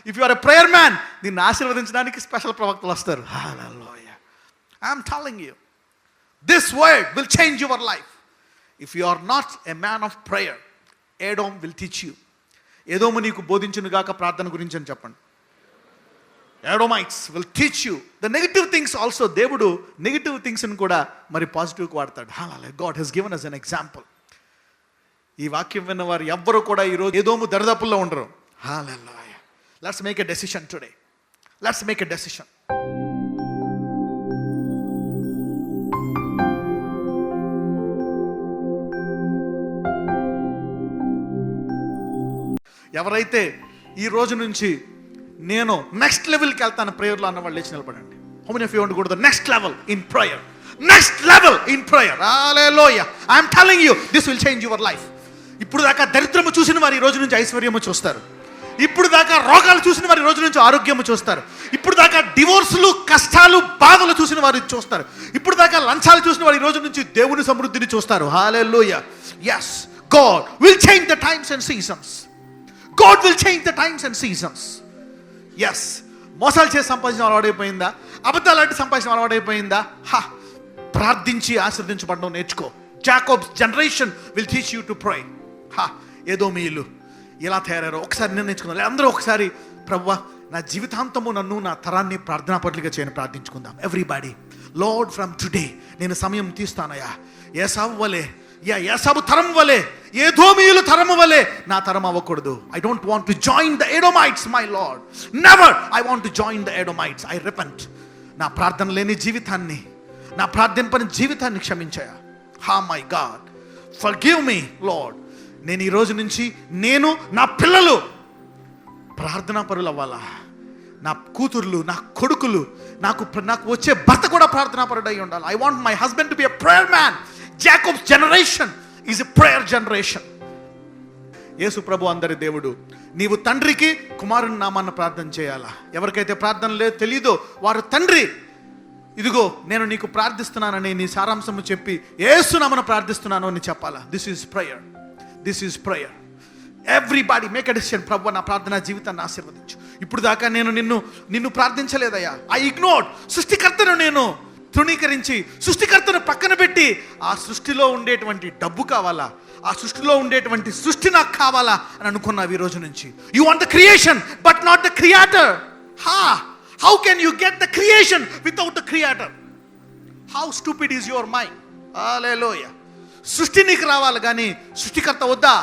if you are a prayer man, నిన్ను ఆశీర్వదించడానికి స్పెషల్ ప్రవక్తలు వస్తారు. Hallelujah. I'm telling you, this word will change your life. If you are not a man of prayer, Edom will teach you. ఏదోము నీకు బోధించును గాక ప్రార్థన గురించి అని చెప్పండి. Edomites will teach you the negative things also. దేవుడు నెగటివ్ థింగ్స్ని కూడా మరి పాజిటివ్కి వాడతాడు. Hallelujah. God has given us an example. ఈ వాక్యం విన్న వారు ఎవ్వరూ కూడా ఈరోజు ఏదోము దరిదాపుల్లో ఉండరు. Hallelujah. Let's make a decision today. Let's make a decision. ఎవరైతే ఈ రోజు నుంచి నేను నెక్స్ట్ లెవెల్కి వెళ్తాను ప్రేయర్లో అన్న వాళ్ళు లేచి నిలబడండి. How many of you want to go to the next level in prayer? Next level in prayer. Hallelujah. I'm telling you, this will change your life. ఇప్పుడు దాకా దరిద్రము చూసిన వారు ఈ రోజు నుంచి ఐశ్వర్యము చూస్తారు. ఇప్పుడు దాకా రోగాలు చూసిన వారు ఈ రోజు నుంచి ఆరోగ్యము చూస్తారు. ఇప్పుడు దాకా డివోర్సులు, కష్టాలు, బాధలు చూసిన వారు చూస్తారు. ఇప్పుడు దాకా లంచాలు చూసిన వారు ఈ రోజు నుంచి దేవుని సమృద్ధిని చూస్తారు. హల్లెలూయా. yes, God will change the times and seasons. God will change the times and seasons. yes. మోసాలు చేసి సంపాదించిన అలవాడైపోయిందా? అబద్ధాలు అంటే సంపాదించిన అలవాడైపోయిందా? ప్రార్థించి ఆశీర్వదించబడడం నేర్చుకో. Jacob's generation will teach you to pray. ఏదోమీయులు ఎలా తయారయ్యారో ఒకసారి నిర్ణయించుకుందాం. అందరూ ఒకసారి, ప్రభువా నా జీవితాంతము నన్ను, నా తరాన్ని ప్రార్థనా పరులుగా చేయని ప్రార్థించుకుందాం. ఎవ్రీబడి, లార్డ్ ఫ్రమ్ టుడే నేను సమయం తీస్తానయ్యా. ఏసావు వలే, ఏసావు తరం వలే, ఏదోమీయులు తరము వలే నా తరం అవ్వకూడదు. I don't want to join the Edomites my Lord. Never I want to join the Edomites. I repent. నా ప్రార్థన లేని జీవితాన్ని, నా ప్రార్థింపని జీవితాన్ని క్షమించాయా. My God, forgive me Lord. నేను ఈ రోజు నుంచి నేను, నా పిల్లలు ప్రార్థనా పరులు అవ్వాలా. నా కూతుర్లు, నా కొడుకులు, నాకు వచ్చే భర్త కూడా ప్రార్థనా పరుడు అయి ఉండాలి. I want my husband to be a prayer man. Jacob's generation is a prayer generation. యేసు ప్రభు అందరి దేవుడు. నీవు తండ్రికి కుమారుని నామాన్ని ప్రార్థన చేయాలా. ఎవరికైతే ప్రార్థన లేదు తెలీదో వారు, తండ్రి ఇదిగో నేను నీకు ప్రార్థిస్తున్నానని నీ సారాంశము చెప్పి యేసు నామమున ప్రార్థిస్తున్నాను అని చెప్పాలా. This is prayer. This is prayer. Everybody make a decision. ప్రభు నా ప్రార్థనా జీవితాన్ని ఆశీర్వదించు. ఇప్పుడు దాకా నేను నిన్ను ప్రార్థించలేదయ్యా. I ignored. సృష్టికర్తను నేను తృణీకరించి సృష్టికర్తను పక్కన పెట్టి ఆ సృష్టిలో ఉండేటువంటి డబ్బు కావాలా, ఆ సృష్టిలో ఉండేటువంటి సృష్టి నాకు కావాలా అని అనుకున్నావు ఈ రోజు నుంచి. You want the creation but not the creator. How can you get the creation without the creator? How stupid is your mind. Hallelujah. సృష్టి నీకు రావాలి కానీ సృష్టికర్త వద్దా?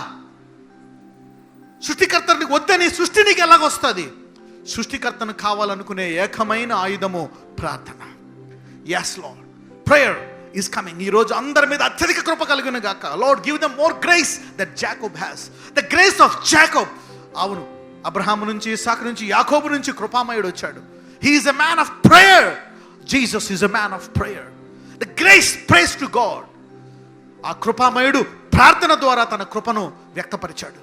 సృష్టికర్తనికి వద్దని సృష్టి నీకు ఎలాగొస్తుంది? సృష్టికర్తను కావాలనుకునే ఏకమైన ఆయుధము ప్రార్థన. yes Lord, prayer is coming. ఈ రోజు అందరి మీద అత్యధిక కృప కలిగిన గాక. Lord, give them more grace that Jacob has, the grace of Jacob. అవును, అబ్రహాము నుంచి, ఇస్సాకు నుంచి, యాకోబు నుంచి కృపామయుడు వచ్చాడు. He is a man of prayer. Jesus is a man of prayer. The grace prays to God. ఆ కృపామయుడు ప్రార్థన ద్వారా తన కృపను వ్యక్తపరిచాడు.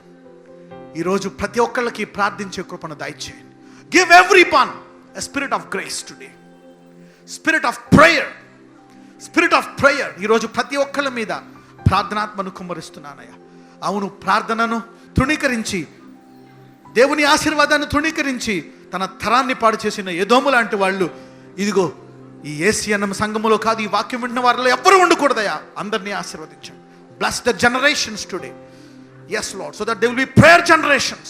ఈరోజు ప్రతి ఒక్కళ్ళకి ప్రార్థించే కృపను దయచేయండి. Give everyone a spirit of grace today. Spirit of prayer. Spirit of prayer. ఈరోజు ప్రతి ఒక్కళ్ళ మీద ప్రార్థనాత్మను కుమ్మరిస్తున్నానయ్యా. అవును, ప్రార్థనను తృణీకరించి, దేవుని ఆశీర్వాదాన్ని తృణీకరించి తన తరాన్ని పాడు చేసిన ఎదోము లాంటి వాళ్ళు ఇదిగో ఈ ఏసియనం సంఘములో కాదు, ఈ వాక్యం వింటున్న వారిలో ఎవ్వరూ ఉండకూడదయ్యా. అందరినీ ఆశీర్వదించండి. Bless the generations today. Yes Lord, so that there will be prayer generations.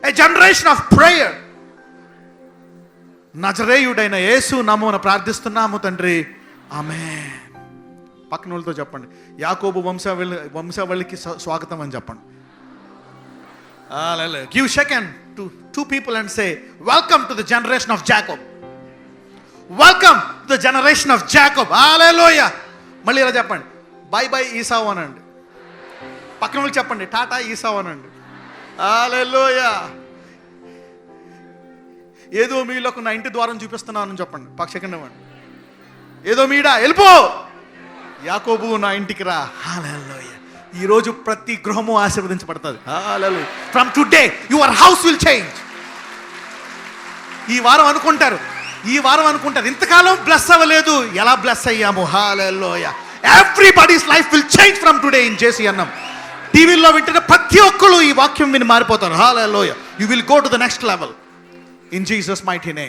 A generation of prayer. నజరేయుడైన యేసు నామమున ప్రార్థిస్తున్నాము తండ్రి, ఆమేన్. పక్కన వాళ్ళతో చెప్పండి, యాకోబు వంశావళికి స్వాగతం అని చెప్పండి. Give second to two people and say, welcome to the generation of Jacob. Welcome to the generation of Jacob. Hallelujah. మళ్ళీ ఇలా చెప్పండి, బై బై ఈసావు అనండి. పక్కన వాళ్ళు చెప్పండి, టాటా ఈసావు అనండి. హల్లెలూయా. ఏదో మీలోకి నా ఇంటి ద్వారం చూపిస్తున్నానని చెప్పండి. పక్షకండి ఇవ్వండి. ఏదో మీడా వెళ్ళిపో, యాకోబు నా ఇంటికి రా. హల్లెలూయా. ఈరోజు ప్రతి గృహము ఆశీర్వదించబడుతుంది. హల్లెలూయా. From today your house will change. ఈ వారం అనుకుంటారు ఇంతకాలం బ్లెస్ అవ్వలేదు, ఎలా బ్లెస్ అయ్యాము. హల్లెలూయా. Everybody's life will change from today in జేసీ అన్నం. టీవీలో వింటున్న ప్రతి ఒక్కరు ఈ వాక్యం విని మారిపోతారు. హల్లెలూయా. You will go to the next level in Jesus mighty name.